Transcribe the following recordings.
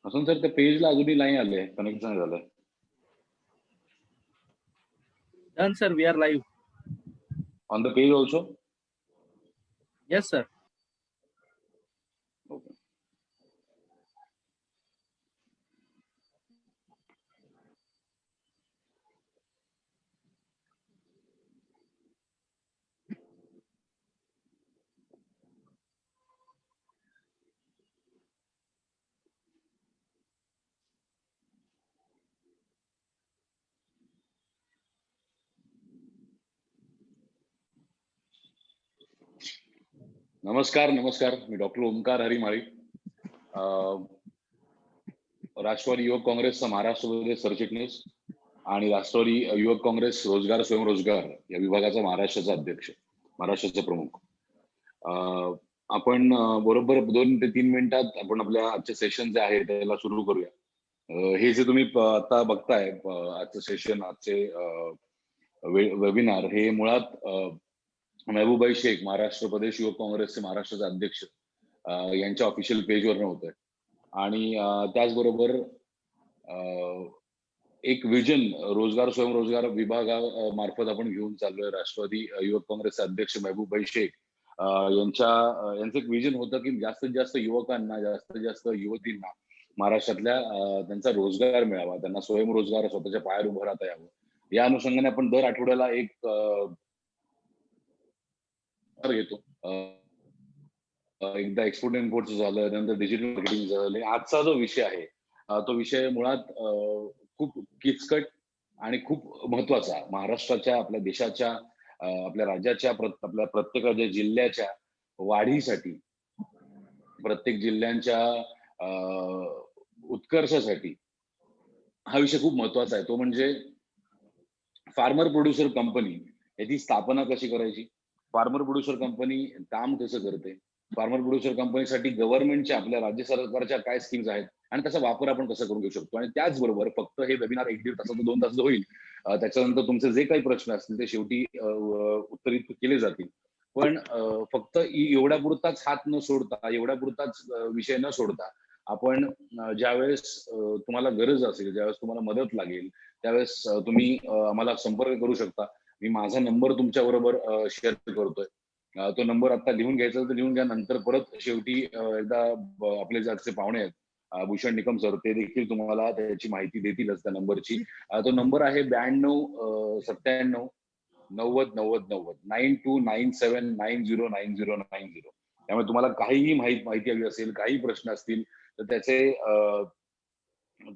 असं सर त्या पेजला अजूनही नाही आले, कनेक्ट नाही झालंय. Done, sir. We are live. On the page also? Yes, sir. Okay. नमस्कार नमस्कार, मी डॉक्टर ओमकार हरिमाळी, राष्ट्रवादी युवक काँग्रेसचा महाराष्ट्रामध्ये सरचिटणीस आणि राष्ट्रवादी युवक काँग्रेस रोजगार स्वयंरोजगार या विभागाचा महाराष्ट्राचा अध्यक्ष, महाराष्ट्राचा प्रमुख. आपण बरोबर 2 ते 3 मिनिटात आपण आपल्या आजचे सेशन जे आहे त्याला सुरू करूया. हे जे तुम्ही आता बघताय आजचं सेशन, आजचे वेबिनार हे मुळात महबूबाई शेख, महाराष्ट्र प्रदेश युवक काँग्रेसचे महाराष्ट्राचे अध्यक्ष, यांच्या ऑफिशियल पेजवर नव्हतं. आणि त्याचबरोबर एक विजन रोजगार स्वयंरोजगार विभागामार्फत आपण घेऊन चाललोय. राष्ट्रवादी युवक काँग्रेसचे अध्यक्ष महबूबाई शेख यांचं एक विजन होतं की जास्तीत जास्त युवकांना, जास्तीत जास्त युवतींना महाराष्ट्रातल्या त्यांचा रोजगार मिळावा, त्यांना स्वयंरोजगार, स्वतःच्या पायावर उभं राहता यावं. या अनुषंगाने आपण दर आठवड्याला एक घेतो. एकदा एक्सपोर्ट इम्पोर्टचं झालं, नंतर डिजिटल मार्केटिंग झालं. आजचा जो विषय आहे तो विषय मुळात खूप किचकट आणि खूप महत्वाचा, महाराष्ट्राच्या, आपल्या देशाच्या, आपल्या राज्याच्या, आपल्या प्रत्येक जिल्ह्याच्या वाढीसाठी, प्रत्येक जिल्ह्यांच्या उत्कर्षासाठी हा विषय खूप महत्वाचा आहे. तो म्हणजे फार्मर प्रोड्युसर कंपनी याची स्थापना कशी करायची, फार्मर प्रोड्युसर कंपनी काम कसं करते, फार्मर प्रोड्युसर कंपनीसाठी गव्हर्नमेंटच्या, आपल्या राज्य सरकारच्या काय स्कीम्स आहेत आणि त्याचा वापर आपण कसा करून घेऊ शकतो. आणि त्याचबरोबर फक्त हे वेबिनार 1-1.5 तासाचं 2 तासाचं होईल. त्याच्यानंतर तुमचे जे काही प्रश्न असतील ते शेवटी उत्तरित केले जातील. पण फक्त एवढ्या पुरताच हात न सोडता, एवढ्या पुरताच विषय न सोडता, आपण ज्यावेळेस तुम्हाला गरज असेल, ज्यावेळेस तुम्हाला मदत लागेल, त्यावेळेस तुम्ही आम्हाला संपर्क करू शकता. मी माझा नंबर तुमच्या बरोबर शेअर करतोय. तो नंबर आता लिहून घ्यायचा तर लिहून घ्या. नंतर परत शेवटी एकदा आपले जे आजचे पाहुणे आहेत भूषण निकम सर, ते देखील तुम्हाला त्याची माहिती देतीलच त्या नंबरची. तो नंबर आहे 92 97 90 90 9297909090. त्यामुळे तुम्हाला काहीही माहिती हवी असेल, काही प्रश्न असतील तर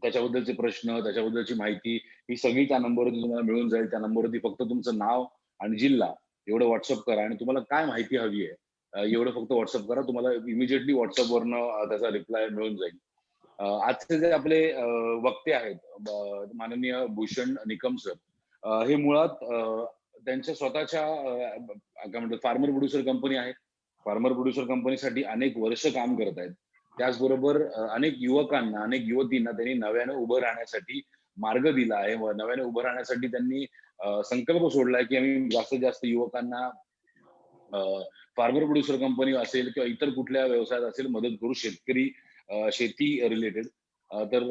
त्याच्याबद्दलचे प्रश्न, त्याच्याबद्दलची माहिती ही सगळी त्या नंबरवरती तुम्हाला मिळून जाईल. त्या नंबरवरती फक्त तुमचं नाव आणि जिल्हा एवढं व्हॉट्सअप करा आणि तुम्हाला काय माहिती हवी आहे एवढं फक्त व्हॉट्सअप करा. तुम्हाला इमिजिएटली व्हॉट्सअपवरनं त्याचा रिप्लाय मिळून जाईल. आजचे जे आपले वक्ते आहेत माननीय भूषण निकम सर, हे मुळात त्यांच्या स्वतःच्या काय म्हणतात फार्मर प्रोड्युसर कंपनी आहे. फार्मर प्रोड्युसर कंपनीसाठी अनेक वर्ष काम करत आहेत. त्याचबरोबर अनेक युवकांना, अनेक युवतींना त्यांनी नव्यानं उभं राहण्यासाठी मार्ग दिला आहे. नव्याने उभं राहण्यासाठी त्यांनी संकल्प सोडलाय की आम्ही जास्तीत जास्त युवकांना फार्मर प्रोड्युसर कंपनी असेल किंवा इतर कुठल्या व्यवसायात असेल मदत करू, शेतकरी, शेती रिलेटेड. तर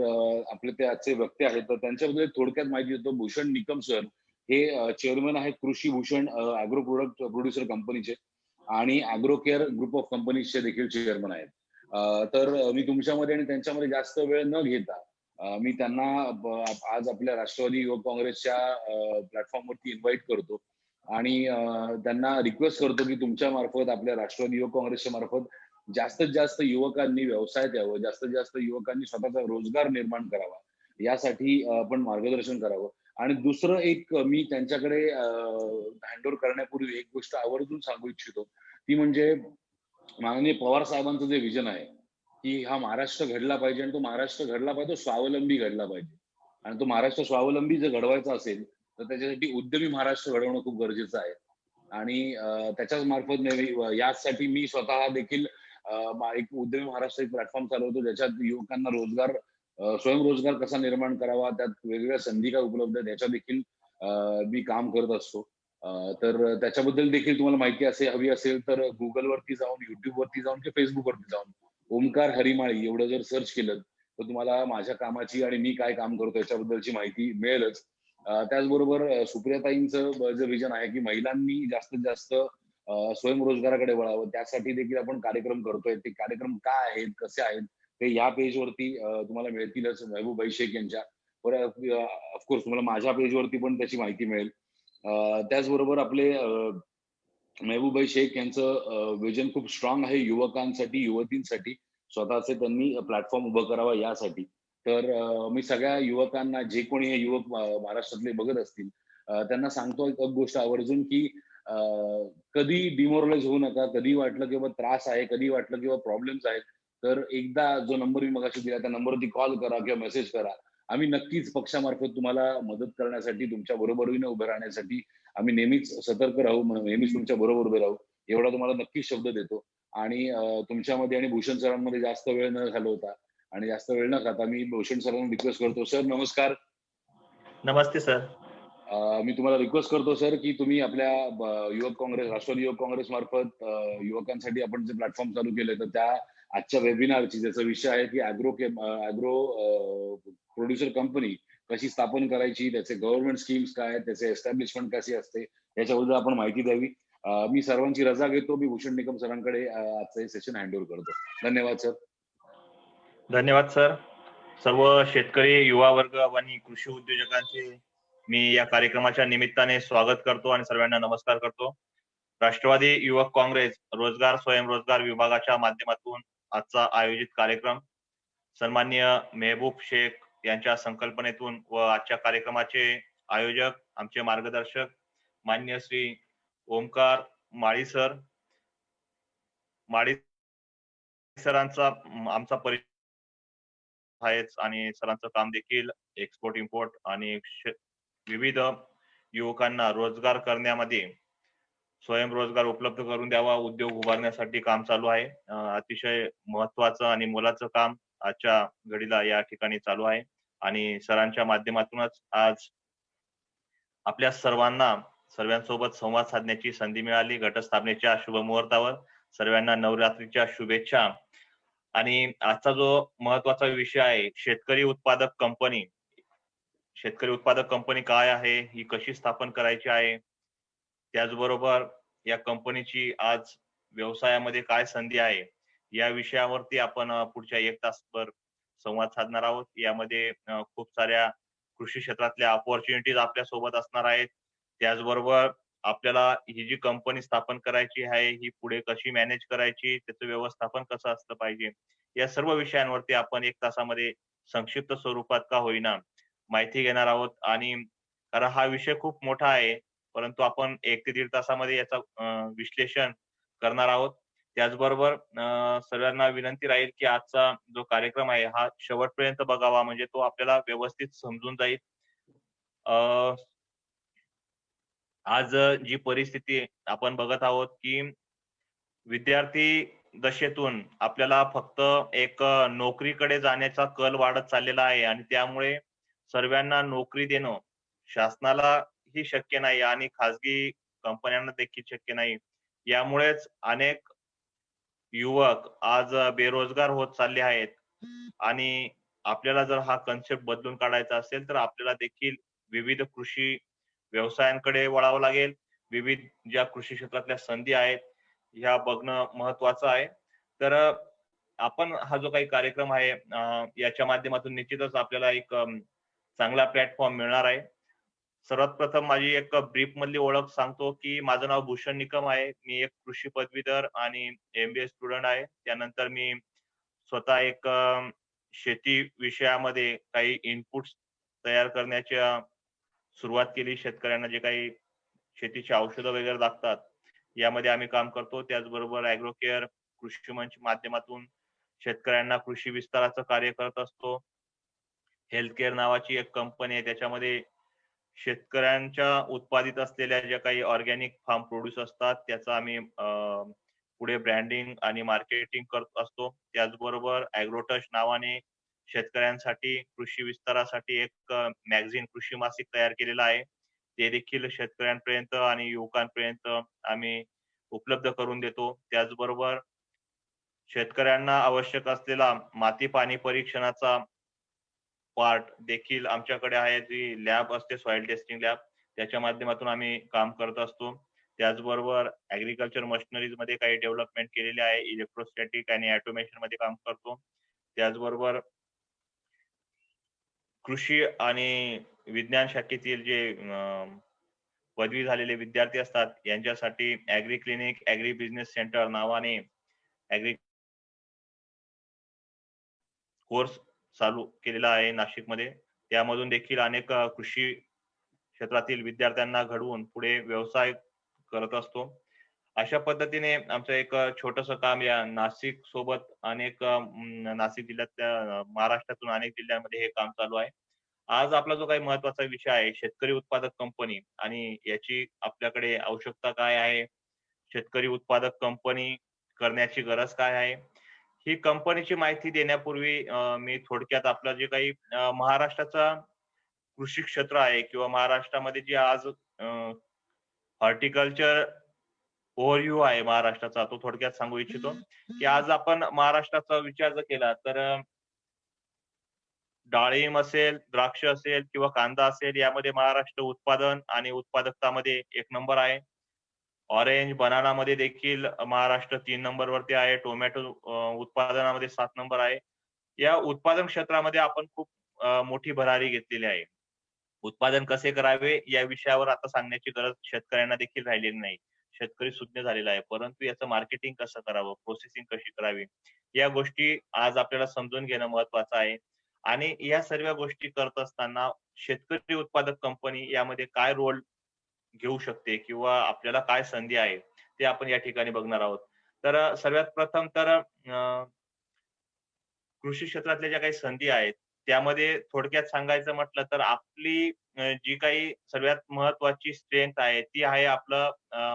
आपले ते आजचे वक्ते आहेत, तर त्यांच्याबद्दल थोडक्यात माहिती देतो. भूषण निकम सर हे चेअरमन आहेत कृषी भूषण अॅग्रो प्रोडक्ट प्रोड्युसर कंपनीचे आणि अॅग्रो केअर ग्रुप ऑफ कंपनीजचे देखील चेअरमन आहेत. तर मी तुमच्यामध्ये आणि त्यांच्यामध्ये जास्त वेळ न घेता मी त्यांना आज आपल्या राष्ट्रवादी युवक काँग्रेसच्या प्लॅटफॉर्मवरती इन्व्हाइट करतो आणि त्यांना रिक्वेस्ट करतो की तुमच्या मार्फत, आपल्या राष्ट्रवादी युवक काँग्रेसच्या मार्फत जास्तीत जास्त युवकांनी व्यवसायात यावं, जास्तीत जास्त युवकांनी स्वतःचा रोजगार निर्माण करावा, यासाठी आपण मार्गदर्शन करावं. आणि दुसरं एक मी त्यांच्याकडे हँडओव्हर करण्यापूर्वी एक गोष्ट आवर्जून सांगू इच्छितो, ती म्हणजे माननीय पवार साहेबांचं जे विजन आहे की हा महाराष्ट्र घडला पाहिजे आणि तो महाराष्ट्र घडला पाहिजे, तो स्वावलंबी घडला पाहिजे. आणि तो महाराष्ट्र स्वावलंबी जर घडवायचा असेल तर त्याच्यासाठी उद्यमी महाराष्ट्र घडवणं खूप गरजेचं आहे. आणि त्याच्याच मार्फत यासाठी मी स्वतः देखील एक उद्यमी महाराष्ट्र एक प्लॅटफॉर्म चालवतो, ज्याच्यात युवकांना रोजगार, स्वयंरोजगार कसा निर्माण करावा, त्यात वेगवेगळ्या संधी काय उपलब्ध आहेत याच्या देखील मी काम करत असतो. तर त्याच्याबद्दल देखील तुम्हाला माहिती हवी असेल तर गुगलवरती जाऊन, युट्यूबवरती जाऊन किंवा फेसबुकवरती जाऊन ओमकार हरिमाळी एवढं जर सर्च केलं तर तुम्हाला माझ्या कामाची आणि मी काय काम करतो याच्याबद्दलची माहिती मिळेलच. त्याचबरोबर सुप्रियाताईंचं जे विजन आहे की महिलांनी जास्तीत जास्त स्वयंरोजगाराकडे वळावं, त्यासाठी देखील आपण कार्यक्रम करतोय. ते कार्यक्रम काय आहेत, कसे आहेत, ते या पेजवरती तुम्हाला मिळतीलच महबूबाई शेख यांच्या. ऑफकोर्स तुम्हाला माझ्या पेजवरती पण त्याची माहिती मिळेल. त्याचबरोबर आपले महबूबाई शेख यांचं विजन खूप स्ट्रॉंग आहे युवकांसाठी, युवतींसाठी. स्वतःचे त्यांनी प्लॅटफॉर्म उभं करावा यासाठी. तर मी सगळ्या युवकांना, जे कोणी हे युवक महाराष्ट्रातले बघत असतील, त्यांना सांगतो एक गोष्ट आवर्जून, की अ, कधी डिमोरलाईज होऊ नका. कधी वाटलं की बाबा त्रास आहे, कधी वाटलं की बाबा प्रॉब्लेम्स आहेत, तर एकदा जो नंबर मी मगाशी दिला त्या नंबरवरती कॉल करा किंवा मेसेज करा. आम्ही नक्कीच पक्षामार्फत तुम्हाला मदत करण्यासाठी, तुमच्या बरोबरीने उभे राहण्यासाठी आम्ही नेहमीच सतर्क राहू, नेहमीच तुमच्या बरोबर उभे राहू. एवढा तुम्हाला नक्कीच शब्द देतो. आणि तुमच्यामध्ये आणि भूषण सरांमध्ये जास्त वेळ न घालवता आणि जास्त वेळ न खाता मी भूषण सरांना रिक्वेस्ट करतो, सर नमस्कार. नमस्ते सर. मी तुम्हाला रिक्वेस्ट करतो सर, की तुम्ही आपल्या युवक काँग्रेस, राष्ट्रवादी युवक काँग्रेस मार्फत युवकांसाठी आपण जे प्लॅटफॉर्म चालू केले, तर त्या आजच्या वेबिनारची ज्याचा विषय आहे की अॅग्रो प्रोड्युसर कंपनी कशी स्थापन करायची, त्याचे गव्हर्नमेंट स्कीम्स काय आहेत, त्याचे एस्टॅब्लिशमेंट कशी असते, याच्याबद्दल आपण माहिती द्यावी. मी सर्वांची रजा घेतो. मी भूषण निकम सरांकडे आजचं हे सेशन हँडओव्हर करतो. धन्यवाद सर. धन्यवाद सर. सर्व शेतकरी, युवा वर्ग आणि कृषी उद्योजकांचे मी या कार्यक्रमाच्या निमित्ताने स्वागत करतो आणि सर्वांना नमस्कार करतो. राष्ट्रवादी युवक काँग्रेस रोजगार स्वयंरोजगार विभागाच्या माध्यमातून आजचा आयोजित कार्यक्रम सन्माननीय मेहबूब शेख यांच्या संकल्पनेतून व आजच्या कार्यक्रमाचे आयोजक, आमचे मार्गदर्शक मान्य श्री ओमकार माळी सरांचा आमचा परिचय आहेच आणि सरांचं काम देखील एक्सपोर्ट इम्पोर्ट आणि विविध युवकांना रोजगार करण्यामध्ये स्वयंरोजगार उपलब्ध करून द्यावा, उद्योग उभारण्यासाठी काम चालू आहे. अतिशय महत्वाचं आणि मोलाचं काम आजच्या घडीला या ठिकाणी चालू आहे आणि सरांच्या माध्यमातूनच आज आपल्या सर्वांसोबत संवाद साधण्याची संधी मिळाली. घटस्थापनेच्या शुभ मुहूर्तावर सर्वांना नवरात्रीच्या शुभेच्छा. आणि आजचा जो महत्वाचा विषय आहे शेतकरी उत्पादक कंपनी. शेतकरी उत्पादक कंपनी काय आहे, ही कशी स्थापन करायची आहे, त्याचबरोबर या कंपनीची आज व्यवसायामध्ये काय संधी आहे, या विषयावरती आपण पुढच्या 1 तासभर संवाद साधणार आहोत. यामध्ये खूप साऱ्या कृषी क्षेत्रातल्या अपॉर्च्युनिटीज आपल्या सोबत असणार आहेत. त्याचबरोबर आपल्याला ही जी कंपनी स्थापन करायची आहे, ही पुढे कशी मॅनेज करायची, त्याचं व्यवस्थापन कसं असलं पाहिजे, या सर्व विषयांवरती आपण 1 तासामध्ये संक्षिप्त स्वरूपात का होईना माहिती घेणार आहोत. आणि कारण हा विषय खूप मोठा आहे, परंतु आपण 1 ते 1.5 तासामध्ये याचा विश्लेषण करणार आहोत. त्याचबरोबर सर्वांना विनंती राहील की आजचा जो कार्यक्रम आहे हा शेवटपर्यंत बघावा, म्हणजे तो आपल्याला व्यवस्थित समजून जाईल. आज जी परिस्थिती आपण बघत आहोत की विद्यार्थी दशेतून आपल्याला फक्त एक नोकरीकडे जाण्याचा कल वाढत चाललेला आहे आणि त्यामुळे सर्वांना नोकरी देणं शासनाला ही शक्य नाही आणि खाजगी कंपन्यांना देखील शक्य नाही. यामुळेच अनेक युवक आज बेरोजगार होत चालले आहेत आणि आपल्याला जर हा कन्सेप्ट बदलून काढायचा असेल तर आपल्याला देखील विविध कृषी व्यवसायांकडे वळावं लागेल. विविध ज्या कृषी क्षेत्रातल्या संधी आहेत ह्या बघणं महत्वाचं आहे. तर आपण हा जो काही कार्यक्रम आहे याच्या माध्यमातून निश्चितच आपल्याला एक चांगला प्लॅटफॉर्म मिळणार आहे. सर्वात प्रथम माझी एक ब्रीफ मधली ओळख सांगतो की माझं नाव भूषण निकम आहे. मी एक कृषी पदवीधर आणि MBA स्टुडंट आहे. त्यानंतर मी स्वतः एक शेती विषयामध्ये काही इनपुट्स तयार करण्याच्या सुरुवात केली. शेतकऱ्यांना जे काही शेतीची औषधं वगैरे लागतात, यामध्ये आम्ही काम करतो. त्याचबरोबर अॅग्रो केअर कृषी मंच माध्यमातून शेतकऱ्यांना कृषी विस्ताराचं कार्य करत असतो. हेल्थ केअर नावाची एक कंपनी आहे, त्याच्यामध्ये शेतकऱ्यांच्या उत्पादित असलेल्या ज्या काही ऑर्गॅनिक फार्म प्रोड्यूस असतात त्याचं आम्ही पुढे ब्रँडिंग आणि मार्केटिंग करत असतो. त्याचबरोबर अॅग्रोटच नावाने शेतकऱ्यांसाठी कृषी विस्तारासाठी एक मॅगझिन कृषी मासिक तयार केलेलं आहे. ते देखील शेतकऱ्यांपर्यंत आणि युवकांपर्यंत आम्ही उपलब्ध करून देतो. त्याचबरोबर शेतकऱ्यांना आवश्यक असलेला माती पाणी परीक्षणाचा पार्ट देखील आमच्याकडे आहे, जी लॅब असते सॉइल टेस्टिंग लॅब, त्याच्या माध्यमातून आम्ही काम करत असतो. त्याचबरोबर ऍग्रीकल्चर मशिनरीज मध्ये काही डेव्हलपमेंट केलेले आहे, इलेक्ट्रोस्टॅटिक आणि ऑटोमेशन मध्ये काम करतो. त्याचबरोबर कृषी आणि विज्ञान शाखेतील जे पदवी झालेले विद्यार्थी असतात यांच्यासाठी agri clinic, agri business centre नावाने ऍग्री कोर्स चालू केलेला आहे नाशिकमध्ये. त्यामधून देखील अनेक कृषी क्षेत्रातील विद्यार्थ्यांना घडवून पुढे व्यवसाय करत असतो. अशा पद्धतीने आमचं एक छोटंसं काम या नाशिक सोबत अनेक नाशिक जिल्ह्यातल्या महाराष्ट्रातून अनेक जिल्ह्यांमध्ये हे काम चालू आहे. आज आपला जो काही महत्वाचा विषय आहे शेतकरी उत्पादक कंपनी आणि याची आपल्याकडे आवश्यकता काय आहे, शेतकरी उत्पादक कंपनी करण्याची गरज काय आहे, ही कंपनीची माहिती देण्यापूर्वी मी थोडक्यात आपलं जे काही महाराष्ट्राचा कृषी क्षेत्र आहे किंवा महाराष्ट्रामध्ये जे आज हॉर्टिकल्चर ओव्हरव्ह्यू आहे महाराष्ट्राचा, तो थोडक्यात सांगू इच्छितो, की आज आपण महाराष्ट्राचा विचार जर केला तर डाळिंब असेल, द्राक्ष असेल किंवा कांदा असेल, यामध्ये महाराष्ट्र उत्पादन आणि उत्पादकतामध्ये 1 नंबर आहे. ऑरेंज, बनानामध्ये देखील महाराष्ट्र 3 नंबरवरती आहे. टोमॅटो उत्पादनामध्ये 7 नंबर आहे. या उत्पादन क्षेत्रामध्ये आपण खूप मोठी भरारी घेतलेली आहे. उत्पादन कसे करावे या विषयावर आता सांगण्याची गरज शेतकऱ्यांना देखील राहिलेली नाही. शेतकरी सुज्ञ झालेला आहे. परंतु याचं मार्केटिंग कसं करावं, प्रोसेसिंग कशी करावी, या गोष्टी आज आपल्याला समजून घेणं महत्त्वाचं आहे. आणि या सर्व गोष्टी करत असताना शेतकरी उत्पादक कंपनी यामध्ये काय रोल घेऊ शकते किंवा आपल्याला काय संधी आहे, ते आपण या ठिकाणी बघणार आहोत. तर सर्वात प्रथम तर कृषी क्षेत्रातल्या ज्या काही संधी आहेत, त्यामध्ये थोडक्यात सांगायचं म्हटलं तर आपली जी काही सर्वात महत्त्वाची स्ट्रेंथ आहे, ती आहे आपलं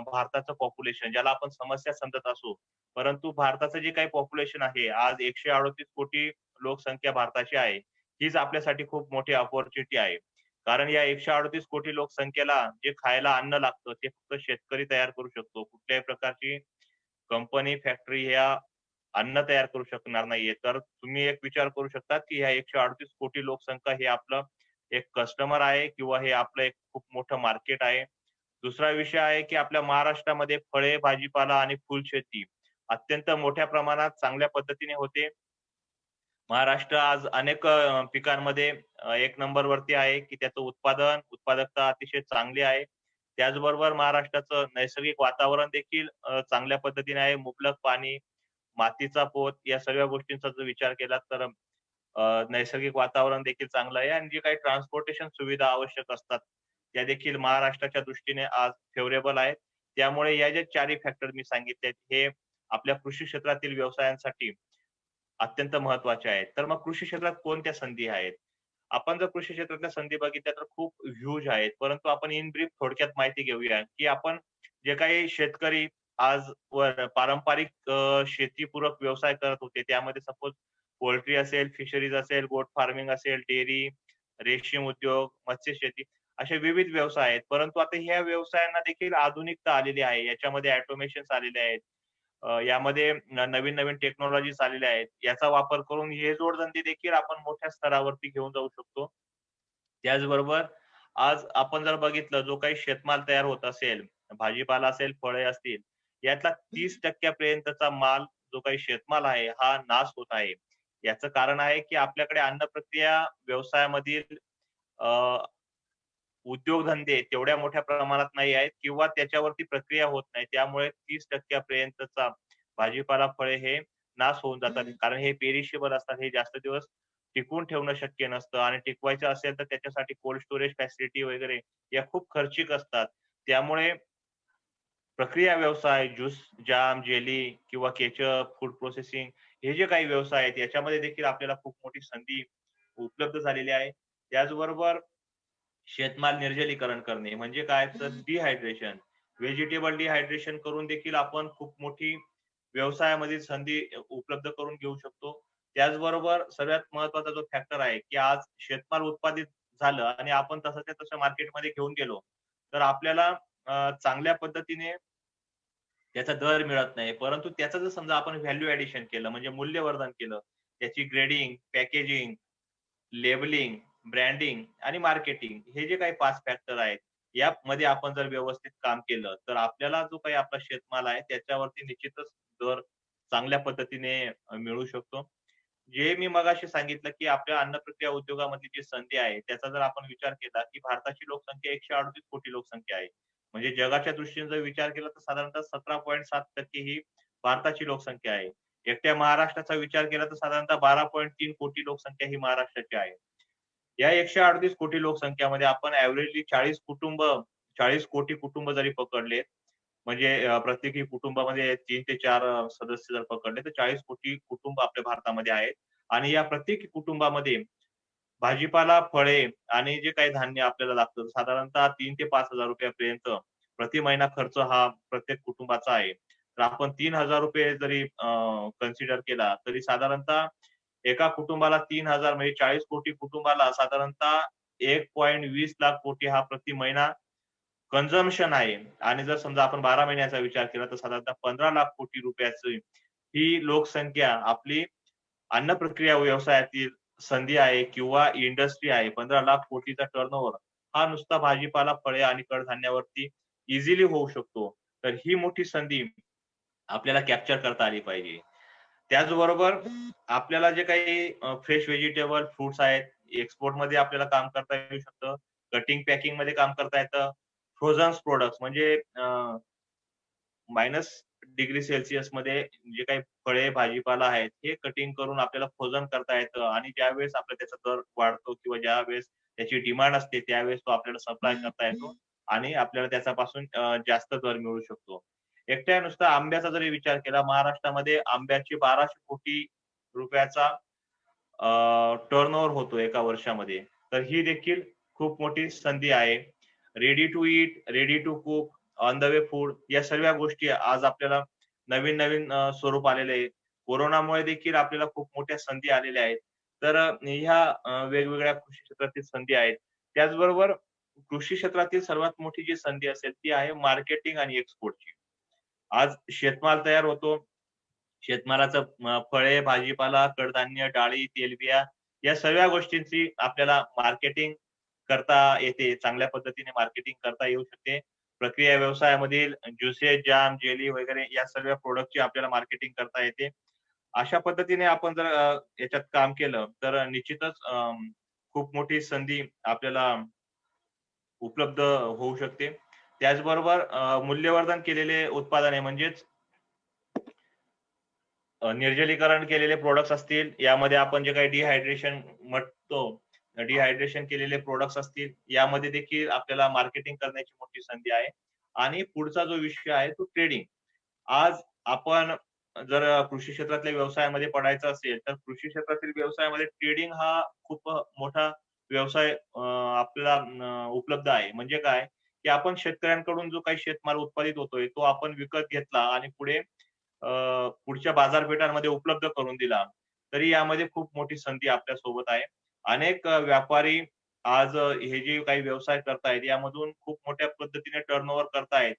भारताचं पॉप्युलेशन, ज्याला आपण समस्या समजत असू. परंतु भारताचं जे काही पॉप्युलेशन आहे, आज 138 कोटी लोकसंख्या भारताची आहे. हीच आपल्यासाठी खूप मोठी अपॉर्च्युनिटी आहे. कारण या 138 कोटी लोकसंख्येला जे खायला अन्न लागतं, ते फक्त शेतकरी तयार करू शकतो. कुठल्याही प्रकारची कंपनी, फॅक्टरी ह्या अन्न तयार करू शकणार नाहीये. तर तुम्ही एक विचार करू शकता, की ह्या 138 कोटी लोकसंख्या हे आपलं एक कस्टमर आहे किंवा हे आपलं एक खूप मोठं मार्केट आहे. दुसरा विषय आहे, की आपल्या महाराष्ट्रामध्ये फळे, भाजीपाला आणि फुलशेती अत्यंत मोठ्या प्रमाणात चांगल्या पद्धतीने होते. महाराष्ट्र आज अनेक पिकांमध्ये 1 नंबरवरती आहे, की त्याचं उत्पादन, उत्पादकता अतिशय चांगली आहे. त्याचबरोबर महाराष्ट्राचं नैसर्गिक वातावरण देखील चांगल्या पद्धतीने आहे. मुबलक पाणी, मातीचा पोत या सर्व गोष्टींचा जर विचार केला तर नैसर्गिक वातावरण देखील चांगलं आहे आणि जे काही ट्रान्सपोर्टेशन सुविधा आवश्यक असतात, त्या देखील महाराष्ट्राच्या दृष्टीने आज फेव्हरेबल आहेत. त्यामुळे या ज्या चारही फॅक्टर मी सांगितलेत, हे आपल्या कृषी क्षेत्रातील व्यवसायांसाठी अत्यंत महत्त्वाचे आहेत. तर मग कृषी क्षेत्रात कोणत्या संधी आहेत? आपण जर कृषी क्षेत्रातल्या संधी बघितल्या तर खूप ह्यूज आहेत. परंतु आपण इन ब्रीफ थोडक्यात माहिती घेऊया, की आपण जे काही शेतकरी आजवर पारंपरिक शेतीपूरक व्यवसाय करत होते, त्यामध्ये सपोज पोल्ट्री असेल, फिशरीज असेल, गोट फार्मिंग असेल, डेअरी, रेशीम उद्योग, मत्स्यशेती असे विविध व्यवसाय आहेत. परंतु आता ह्या व्यवसायांना देखील आधुनिकता आलेली आहे. याच्यामध्ये ऑटोमेशन्स आलेले आहेत. यामध्ये नवीन-नवीन टेक्नॉलॉजीज आलेल्या आहेत. याचा वापर करून हे जोडधंदे देखील आपण मोठ्या स्तरावरती घेऊन जाऊ शकतो. त्याचबरोबर आज आपण जर बघितलं जो काही शेतमाल तयार होत असेल, भाजीपाला असेल, फळे असतील, यातला 30% पर्यंतचा माल जो काही शेतमाल आहे, हा नाश होत आहे. याचं कारण आहे की आपल्याकडे अन्न प्रक्रिया व्यवसायामधील उद्योगधंदे तेवढ्या मोठ्या प्रमाणात नाही आहेत किंवा त्याच्यावरती प्रक्रिया होत नाही. त्यामुळे 30% पर्यंतचा भाजीपाला, फळे हे नाश होऊन जातात. कारण हे पेरिशेबल असतात. हे जास्त दिवस टिकवून ठेवणं शक्य नसतं आणि टिकवायचं असेल तर त्याच्यासाठी कोल्ड स्टोरेज फॅसिलिटी वगैरे या खूप खर्चिक असतात. त्यामुळे प्रक्रिया व्यवसाय, ज्यूस, जाम, जेली किंवा केचप, फूड प्रोसेसिंग हे जे काही व्यवसाय आहेत याच्यामध्ये देखील आपल्याला खूप मोठी संधी उपलब्ध झालेली आहे. त्याचबरोबर शेतमाल निर्जलीकरण करणे म्हणजे काय तर डिहायड्रेशन, व्हेजिटेबल डिहायड्रेशन करून देखील आपण खूप मोठी व्यवसायामध्ये संधी उपलब्ध करून घेऊ शकतो. त्याचबरोबर सर्वात महत्वाचा जो फॅक्टर आहे, की आज शेतमाल उत्पादित झालं आणि आपण तसंच्या तसं मार्केटमध्ये घेऊन गेलो, तर आपल्याला चांगल्या पद्धतीने त्याचा दर मिळत नाही. परंतु त्याचं जर समजा आपण व्हॅल्यू ॲडिशन केलं म्हणजे मूल्यवर्धन केलं, त्याची ग्रेडिंग, पॅकेजिंग लेबलिंग, ब्रँडिंग आणि मार्केटिंग हे जे काही 5 फॅक्टर आहेत, यामध्ये आपण जर व्यवस्थित काम केलं, तर आपल्याला जो काही आपला शेतमाल आहे त्याच्यावरती निश्चितच दर चांगल्या पद्धतीने मिळू शकतो. जे मी मगाशी सांगितलं, की आपल्या अन्न प्रक्रिया उद्योगामधली जी संधी आहे, त्याचा जर आपण विचार केला, की भारताची लोकसंख्या 138 कोटी लोकसंख्या आहे. म्हणजे जगाच्या दृष्टीने जर विचार केला तर साधारणतः 17.7% ही भारताची लोकसंख्या आहे. एकट्या महाराष्ट्राचा विचार केला तर साधारणतः 12.3 कोटी लोकसंख्या ही महाराष्ट्राची आहे. या 138 कोटी लोकसंख्यामध्ये आपण एव्हरेजली 40 कोटी कुटुंब जरी पकडले, म्हणजे प्रत्येकी कुटुंबामध्ये 3 ते 4 सदस्य जर पकडले, तर 40 कोटी कुटुंब आपल्या भारतामध्ये आहेत. आणि या प्रत्येक कुटुंबामध्ये भाजीपाला, फळे आणि जे काही धान्य आपल्याला लागतं, साधारणतः 3 ते 5,000 रुपयापर्यंत प्रति महिना खर्च हा प्रत्येक कुटुंबाचा आहे. तर आपण ₹3,000 जरी कन्सिडर केला, तरी साधारणतः एका कुटुंबाला 3,000 म्हणजे 40 कोटी कुटुंबाला साधारणतः 1.20 लाख कोटी हा प्रति महिना कन्झम्पशन आहे. आणि जर समजा आपण 12 महिन्याचा विचार केला, तर साधारणतः 15 लाख कोटी रुपयाची ही लोकसंख्या आपली अन्न प्रक्रिया व्यवसायातील संधी आहे किंवा इंडस्ट्री आहे. 15 लाख कोटीचा टर्नओव्हर हा नुसता भाजीपाला, फळे आणि कडधान्यावरती इझिली होऊ शकतो. तर ही मोठी संधी आपल्याला कॅप्चर करता आली पाहिजे. त्याचबरोबर आपल्याला जे काही फ्रेश व्हेजिटेबल, फ्रुट्स आहेत, एक्सपोर्टमध्ये आपल्याला काम करता येऊ शकतं. कटिंग, पॅकिंगमध्ये काम करता येतं. फ्रोझन्स प्रॉडक्ट्स म्हणजे -डिग्री सेल्सियसमध्ये जे काही फळे, भाजीपाला आहेत, हे कटिंग करून आपल्याला फ्रोझन करता येतं आणि ज्यावेळेस आपला त्याचा दर वाढतो किंवा ज्यावेळेस त्याची डिमांड असते, त्यावेळेस तो आपल्याला सप्लाय करता येतो आणि आपल्याला त्याच्यापासून जास्त दर मिळू शकतो. एकट्या नुसता आंब्याचा जरी विचार केला, महाराष्ट्रामध्ये आंब्याचे 1200 कोटी रुपयाचा टर्नओव्हर होतो एका वर्षामध्ये. तर ही देखील खूप मोठी संधी आहे. Ready to eat, ready to cook, on the way food या सर्व गोष्टी आज आपल्याला नवीन-नवीन स्वरूप आलेलं आहे. कोरोनामुळे देखील आपल्याला खूप मोठ्या संधी आलेल्या आहेत. तर ह्या वेगवेगळ्या कृषी क्षेत्रातील संधी आहेत. त्याचबरोबर कृषी क्षेत्रातील सर्वात मोठी जी संधी असेल ती आहे मार्केटिंग आणि एक्सपोर्टची. आज शेतमाल तयार होतो. शेतमालाचं फळे, भाजीपाला, कडधान्य, डाळी, तेलबिया या सर्व गोष्टींची आपल्याला मार्केटिंग करता येते. चांगल्या पद्धतीने मार्केटिंग करता येऊ शकते. प्रक्रिया व्यवसायामधील ज्युसेस, जाम, जेली वगैरे या सर्व प्रॉडक्टची आपल्याला मार्केटिंग करता येते. अशा पद्धतीने आपण जर याच्यात काम केलं तर निश्चितच खूप मोठी संधी आपल्याला उपलब्ध होऊ शकते. त्याचबरोबर मूल्यवर्धन केलेले उत्पादने म्हणजेच निर्जलीकरण केलेले प्रॉडक्ट्स असतील, यामध्ये आपण जे काही डिहायड्रेशन म्हणतो, डिहायड्रेशन केलेले प्रॉडक्ट्स असतील, यामध्ये देखील आपल्याला मार्केटिंग करण्याची मोठी संधी आहे. आणि पुढचा जो विषय आहे तो ट्रेडिंग. आज आपण जर कृषी क्षेत्रातल्या व्यवसायामध्ये पडायचं असेल, तर कृषी क्षेत्रातील व्यवसायामध्ये ट्रेडिंग हा खूप मोठा व्यवसाय आपल्याला उपलब्ध आहे. म्हणजे काय, की आपण शेतकऱ्यांकडून जो काही शेतमाल उत्पादित होतोय, तो आपण विकत घेतला आणि पुढे पुढच्या बाजारपेठांमध्ये उपलब्ध करून दिला, तरी यामध्ये खूप मोठी संधी आपल्या सोबत आहे. अनेक व्यापारी आज हे जे काही व्यवसाय करतायत, यामधून खूप मोठ्या पद्धतीने टर्नओव्हर करतायत.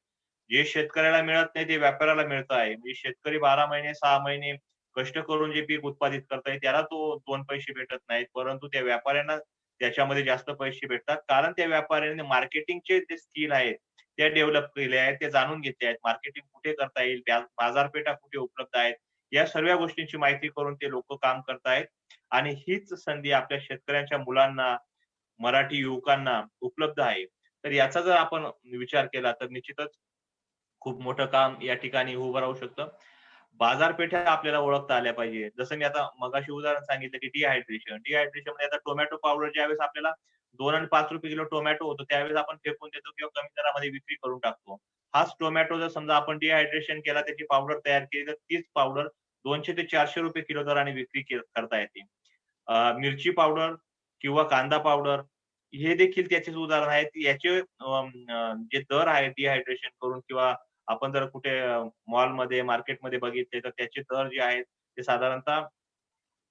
जे शेतकऱ्याला मिळत नाही ते व्यापाऱ्याला मिळत आहे. म्हणजे शेतकरी 12 महिने, 6 महिने कष्ट करून जे पीक उत्पादित करताय त्याला तो 2 पैसे भेटत नाहीत. परंतु त्या व्यापाऱ्यांना त्याच्यामध्ये जास्त पैसे भेटतात. कारण त्या व्यापाऱ्यांनी मार्केटिंगचे जे स्किल आहेत, त्या डेव्हलप केल्या आहेत, ते जाणून घेतले आहेत. मार्केटिंग कुठे करता येईल, बाजारपेठा कुठे उपलब्ध आहेत, या सर्व गोष्टींची माहिती करून ते लोकं काम करतायत. आणि हीच संधी आपल्या शेतकऱ्यांच्या मुलांना, मराठी युवकांना उपलब्ध आहे. तर याचा जर आपण विचार केला तर निश्चितच खूप मोठं काम या ठिकाणी उभं राहू शकतं. बाजारपेठा आपल्याला ओळखता आल्या पाहिजे. जसं मी आता मगाशी उदाहरण सांगितलं, की डिहायड्रेशन. डिहायड्रेशनमध्ये आता टोमॅटो पावडर ज्यावेळेस आपल्याला 2 आणि ₹5 किलो टोमॅटो होतो, त्यावेळेस आपण फेकून देतो किंवा कमी दरामध्ये विक्री करून टाकतो. हाच टोमॅटो जर समजा आपण डिहायड्रेशन केला, त्याची पावडर तयार केली, तर तीच पावडर 200 ते ₹400 किलो दराने विक्री करता येते. मिरची पावडर किंवा कांदा पावडर हे देखील त्याचेच उदाहरण आहेत. याचे जे दर आहेत डिहायड्रेशन करून किंवा आपण जर कुठे मॉलमध्ये, मार्केटमध्ये बघितले तर त्याचे दर जे आहेत ते साधारणतः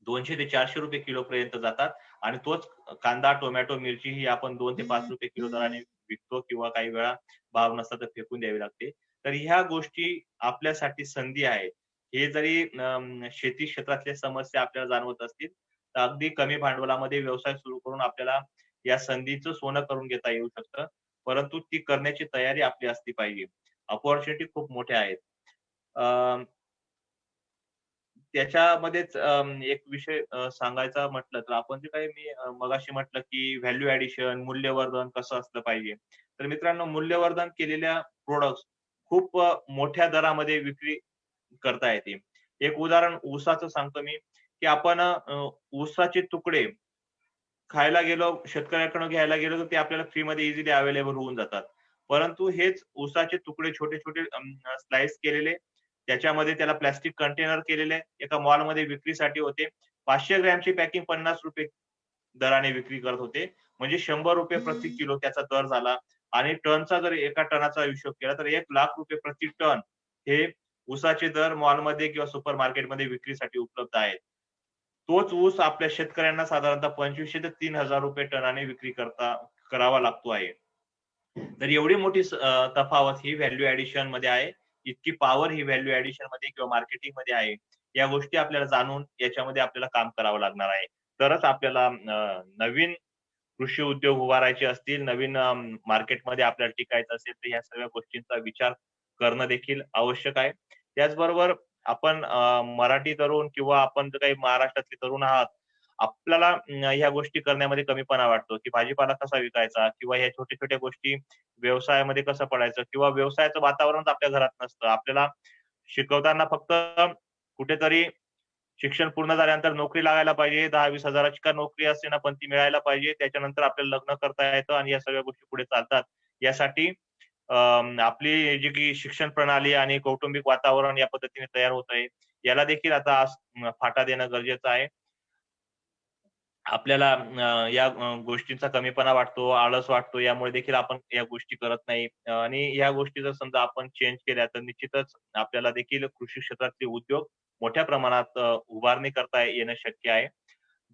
200 ते ₹400 किलोपर्यंत जातात आणि तोच कांदा, टोमॅटो, मिरची ही आपण ₹2 ते ₹5 किलो दराने विकतो किंवा काही वेळा भाव नसला तर फेकून द्यावी लागते. तर ह्या गोष्टी आपल्यासाठी संधी आहेत. हे जरी शेती क्षेत्रातल्या समस्या आपल्याला जाणवत असतील, तर अगदी कमी भांडवलामध्ये व्यवसाय सुरू करून आपल्याला या संधीचं सोनं करून घेता येऊ शकतं. परंतु ती करण्याची तयारी आपली असली पाहिजे. अपॉर्च्युनिटी खूप मोठ्या आहेत. अ, त्याच्यामध्येच एक विषय सांगायचा म्हटलं तर आपण जे काही मी मगाशी म्हटलं, की व्हॅल्यू ॲडिशन, मूल्यवर्धन कसं असलं पाहिजे. तर मित्रांनो, मूल्यवर्धन केलेल्या प्रॉडक्ट्स खूप मोठ्या दरामध्ये विक्री करता येते. एक उदाहरण ऊसाचं सांगतो मी, की आपण ऊसाचे तुकडे खायला गेलो, शेतकऱ्याकडून घ्यायला गेलो, तर ते आपल्याला फ्रीमध्ये इझिली अवेलेबल होऊन जातात. परंतु हेच ऊसाचे तुकडे छोटे-छोटे स्लाइस केलेले, त्याच्यामध्ये त्याला प्लास्टिक कंटेनर केलेले, एका मॉलमध्ये विक्रीसाठी होते. 500 ग्रॅमची पॅकिंग ₹50 दराने विक्री करत होते. म्हणजे ₹100 प्रति किलो त्याचा दर झाला आणि टनचा जर एका टनाचा हिशोब केला, तर ₹1,00,000 प्रति टन हे ऊसाचे दर मॉलमध्ये किंवा सुपर मार्केटमध्ये विक्रीसाठी उपलब्ध आहेत. तोच ऊस आपल्या शेतकऱ्यांना साधारणतः 2500 ते ₹3,000 टनाने विक्री करावा लागतो आहे. तर एवढी मोठी तफावत ही व्हॅल्यू ॲडिशनमध्ये आहे. इतकी पॉवर ही व्हॅल्यू ॲडिशनमध्ये किंवा मार्केटिंगमध्ये आहे. या गोष्टी आपल्याला जाणून याच्यामध्ये आपल्याला काम करावं लागणार आहे. तरच आपल्याला नवीन कृषी उद्योग उभारायचे असतील, नवीन मार्केटमध्ये आपल्याला टिकायचं असेल, तर या सगळ्या गोष्टींचा विचार करणं देखील आवश्यक आहे. त्याचबरोबर आपण मराठी तरुण किंवा आपण जर काही महाराष्ट्रातले तरुण आहात, आपल्याला ह्या गोष्टी करण्यामध्ये कमीपणा वाटतो, की भाजीपाला कसा विकायचा किंवा ह्या छोट्या-छोट्या गोष्टी व्यवसायामध्ये कसं पडायचं किंवा व्यवसायाचं वातावरणच आपल्या घरात नसतं. आपल्याला शिकवताना फक्त कुठेतरी शिक्षण पूर्ण झाल्यानंतर नोकरी लागायला पाहिजे. 10-20 हजाराची का नोकरी असते ना, पण ती मिळायला पाहिजे. त्याच्यानंतर आपल्याला लग्न करता येतं आणि या सगळ्या गोष्टी पुढे चालतात. यासाठी आपली जी काही शिक्षण प्रणाली आणि कौटुंबिक वातावरण या पद्धतीने तयार होत आहे. याला देखील आता आज फाटा देणं गरजेचं आहे. आपल्याला या गोष्टींचा कमीपणा वाटतो, आळस वाटतो. यामुळे देखील आपण या गोष्टी करत नाही. आणि ह्या गोष्टी जर समजा आपण चेंज केल्या, तर निश्चितच आपल्याला देखील कृषी क्षेत्रातले उद्योग मोठ्या प्रमाणात उभारणी करता येणं शक्य आहे.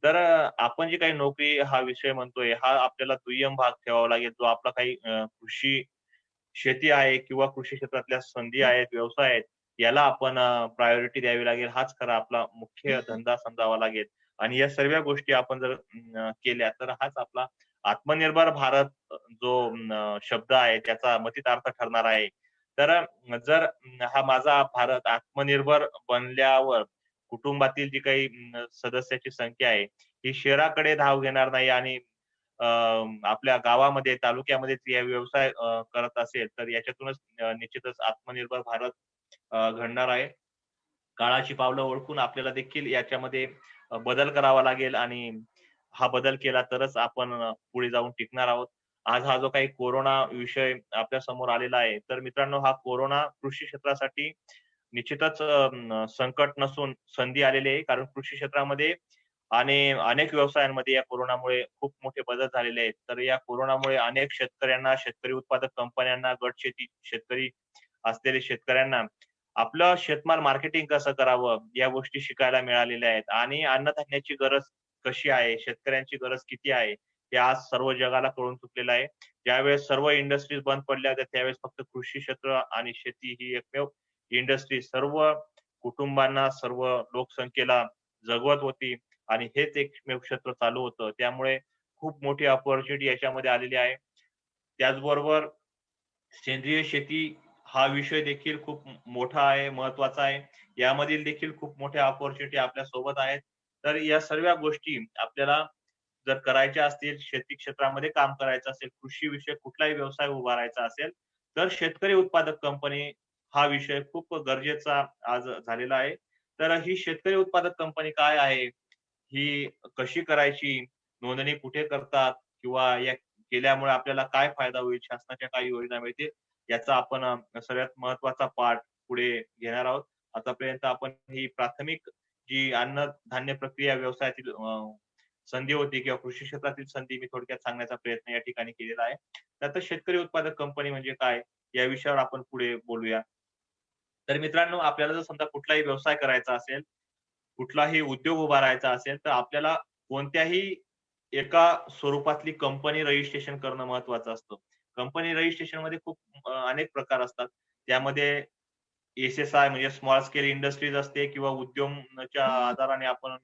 तर आपण जी काही नोकरी हा विषय म्हणतोय, हा आपल्याला दुय्यम भाग ठेवावा लागेल. जो आपला काही कृषी शेती आहे किंवा कृषी क्षेत्रातल्या संधी आहेत, व्यवसाय आहेत, याला आपण प्रायोरिटी द्यावी लागेल. हाच खरा आपला मुख्य धंदा समजावा लागेल. आणि या सर्व गोष्टी आपण जर केल्या, तर हाच आपला आत्मनिर्भर भारत जो शब्द आहे, त्याचा मतितार्थ ठरणार आहे. तर जर हा माझा भारत आत्मनिर्भर बनल्यावर कुटुंबातील जी काही सदस्याची संख्या आहे, ही शहराकडे धाव घेणार नाही आणि अ, आपल्या गावामध्ये, तालुक्यामध्ये या व्यवसाय करत असेल, तर याच्यातूनच निश्चितच आत्मनिर्भर भारत घडणार आहे. काळाची पावलं ओळखून आपल्याला देखील याच्यामध्ये बदल करावा लागेल आणि हा बदल केला तरच आपण पुढे जाऊन टिकणार आहोत. आज हा जो काही कोरोना विषय आपल्या समोर आलेला आहे, तर मित्रांनो हा कोरोना कृषी क्षेत्रासाठी निश्चितच संकट नसून संधी आलेली आहे. कारण कृषी क्षेत्रामध्ये आणि अनेक व्यवसायांमध्ये या कोरोनामुळे खूप मोठे बदल झालेले आहेत. तर या कोरोनामुळे अनेक शेतकऱ्यांना, शेतकरी उत्पादक कंपन्यांना, गट शेती शेतकरी असलेले शेतकऱ्यांना आपलं शेतमाल मार्केटिंग कसं करावं, या गोष्टी शिकायला मिळालेल्या आहेत आणि अन्नधान्याची गरज कशी आहे, शेतकऱ्यांची गरज किती आहे, हे आज सर्व जगाला कळून चुकलेलं आहे. ज्यावेळेस सर्व इंडस्ट्रीज बंद पडल्या होत्या, त्यावेळेस फक्त कृषी क्षेत्र आणि शेती ही एकमेव इंडस्ट्री सर्व कुटुंबांना, सर्व लोकसंख्येला जगवत होती आणि हेच एकमेव क्षेत्र चालू होतं. त्यामुळे खूप मोठी अपॉर्च्युनिटी याच्यामध्ये आलेली आहे. त्याचबरोबर सेंद्रिय शेती हा विषय देखील खूप मोठा आहे, महत्त्वाचा आहे. यामधील देखील खूप मोठ्या अपॉर्च्युनिटी आपल्या सोबत आहेत. तर या सर्व गोष्टी आपल्याला जर करायच्या असतील, शेती क्षेत्रामध्ये काम करायचं असेल, कृषी विषयक कुठलाही व्यवसाय उभारायचा असेल, तर शेतकरी उत्पादक कंपनी हा विषय खूप गरजेचा आज झालेला आहे. तर ही शेतकरी उत्पादक कंपनी काय आहे? ही कशी करायची? नोंदणी कुठे करतात? किंवा या केल्यामुळे आपल्याला काय फायदा होईल? शासनाच्या काय योजना मिळतील? याचा आपण सगळ्यात महत्त्वाचा पाठ पुढे घेणार आहोत. आतापर्यंत आपण ही प्राथमिक जी अन्न-धान्य प्रक्रिया व्यवसायातील संधी होती किंवा कृषी क्षेत्रातील संधी मी थोडक्यात सांगण्याचा प्रयत्न या ठिकाणी केलेला आहे. तर आता शेतकरी उत्पादक कंपनी म्हणजे काय? या विषयावर आपण पुढे बोलूया. तर मित्रांनो, आपल्याला जर समजा कुठलाही व्यवसाय करायचा असेल, कुठलाही उद्योग उभारायचा असेल, तर आपल्याला कोणत्याही एका स्वरूपातली कंपनी रजिस्ट्रेशन करणं महत्त्वाचं असतं. कंपनी रजिस्ट्रेशनमध्ये खूप अनेक प्रकार असतात. त्यामध्ये एस-एस-आय म्हणजे स्मॉल स्केल इंडस्ट्रीज असते किंवा उद्यमच्या आधाराने आपण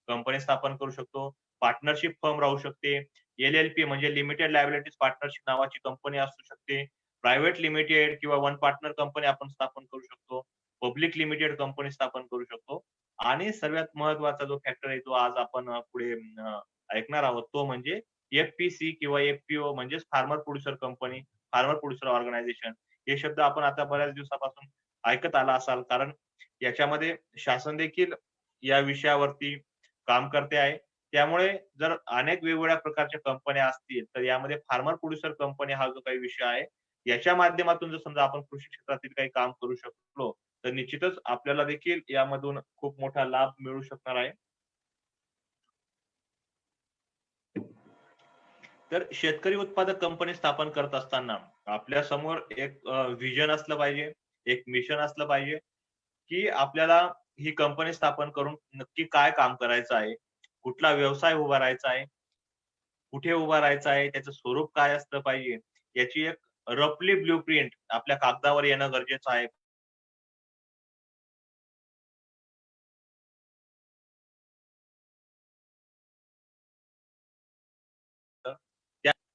कंपनी स्थापन करू शकतो. पार्टनरशिप फर्म राहू शकते. LLP म्हणजे लिमिटेड लायबिलिटीज पार्टनरशिप नावाची कंपनी असू शकते. प्रायव्हेट लिमिटेड किंवा वन पार्टनर कंपनी आपण स्थापन करू शकतो. पब्लिक लिमिटेड कंपनी स्थापन करू शकतो. आणि सर्वात महत्त्वाचा जो फॅक्टर आहे तो आज आपण पुढे ऐकणार आहोत तो म्हणजे FPC किंवा FPO म्हणजेच farmer producer company, farmer producer organisation. हे शब्द आपण आता बऱ्याच दिवसापासून ऐकत आला असाल, कारण याच्यामध्ये शासन देखील या विषयावरती काम करते आहे. त्यामुळे जर अनेक वेगवेगळ्या प्रकारच्या कंपन्या असतील, तर यामध्ये फार्मर प्रोड्युसर कंपनी हा जो काही विषय आहे, याच्या माध्यमातून जर समजा आपण कृषी क्षेत्रातील काही काम करू शकलो, तर निश्चितच आपल्याला देखील यामधून खूप मोठा लाभ मिळू शकणार आहे. तर शेतकरी उत्पादक कंपनी स्थापन करत असताना आपल्या समोर एक व्हिजन असलं पाहिजे, एक मिशन असलं पाहिजे, की आपल्याला ही कंपनी स्थापन करून नक्की काय काम करायचं आहे, कुठला व्यवसाय उभारायचा आहे, कुठे उभा राहायचा आहे, त्याचं स्वरूप काय असलं पाहिजे, याची एक रफली ब्लूप्रिंट आपल्या कागदावर येणं गरजेचं आहे.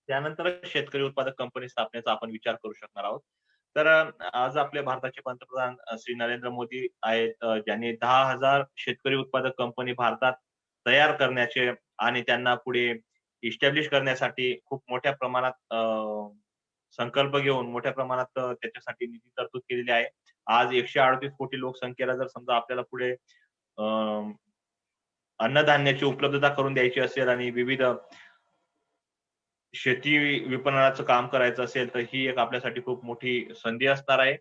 त्यानंतरच शेतकरी उत्पादक कंपनी स्थापनेचा आपण विचार करू शकणार आहोत. तर आज आपले भारताचे पंतप्रधान श्री नरेंद्र मोदी आहेत, ज्यांनी 10,000 शेतकरी उत्पादक कंपनी भारतात तयार करण्याचे आणि त्यांना पुढे इस्टॅब्लिश करण्यासाठी खूप मोठ्या प्रमाणात संकल्प घेऊन मोठ्या प्रमाणात त्याच्यासाठी निधी तरतूद केलेली आहे. आज 138 कोटी लोकसंख्येला जर समजा आपल्याला पुढे अ, अन्नधान्याची उपलब्धता करून द्यायची असेल आणि विविध शेती विपणनाचं काम करायचं असेल, तर ही एक आपल्यासाठी खूप मोठी संधी असणार आहे.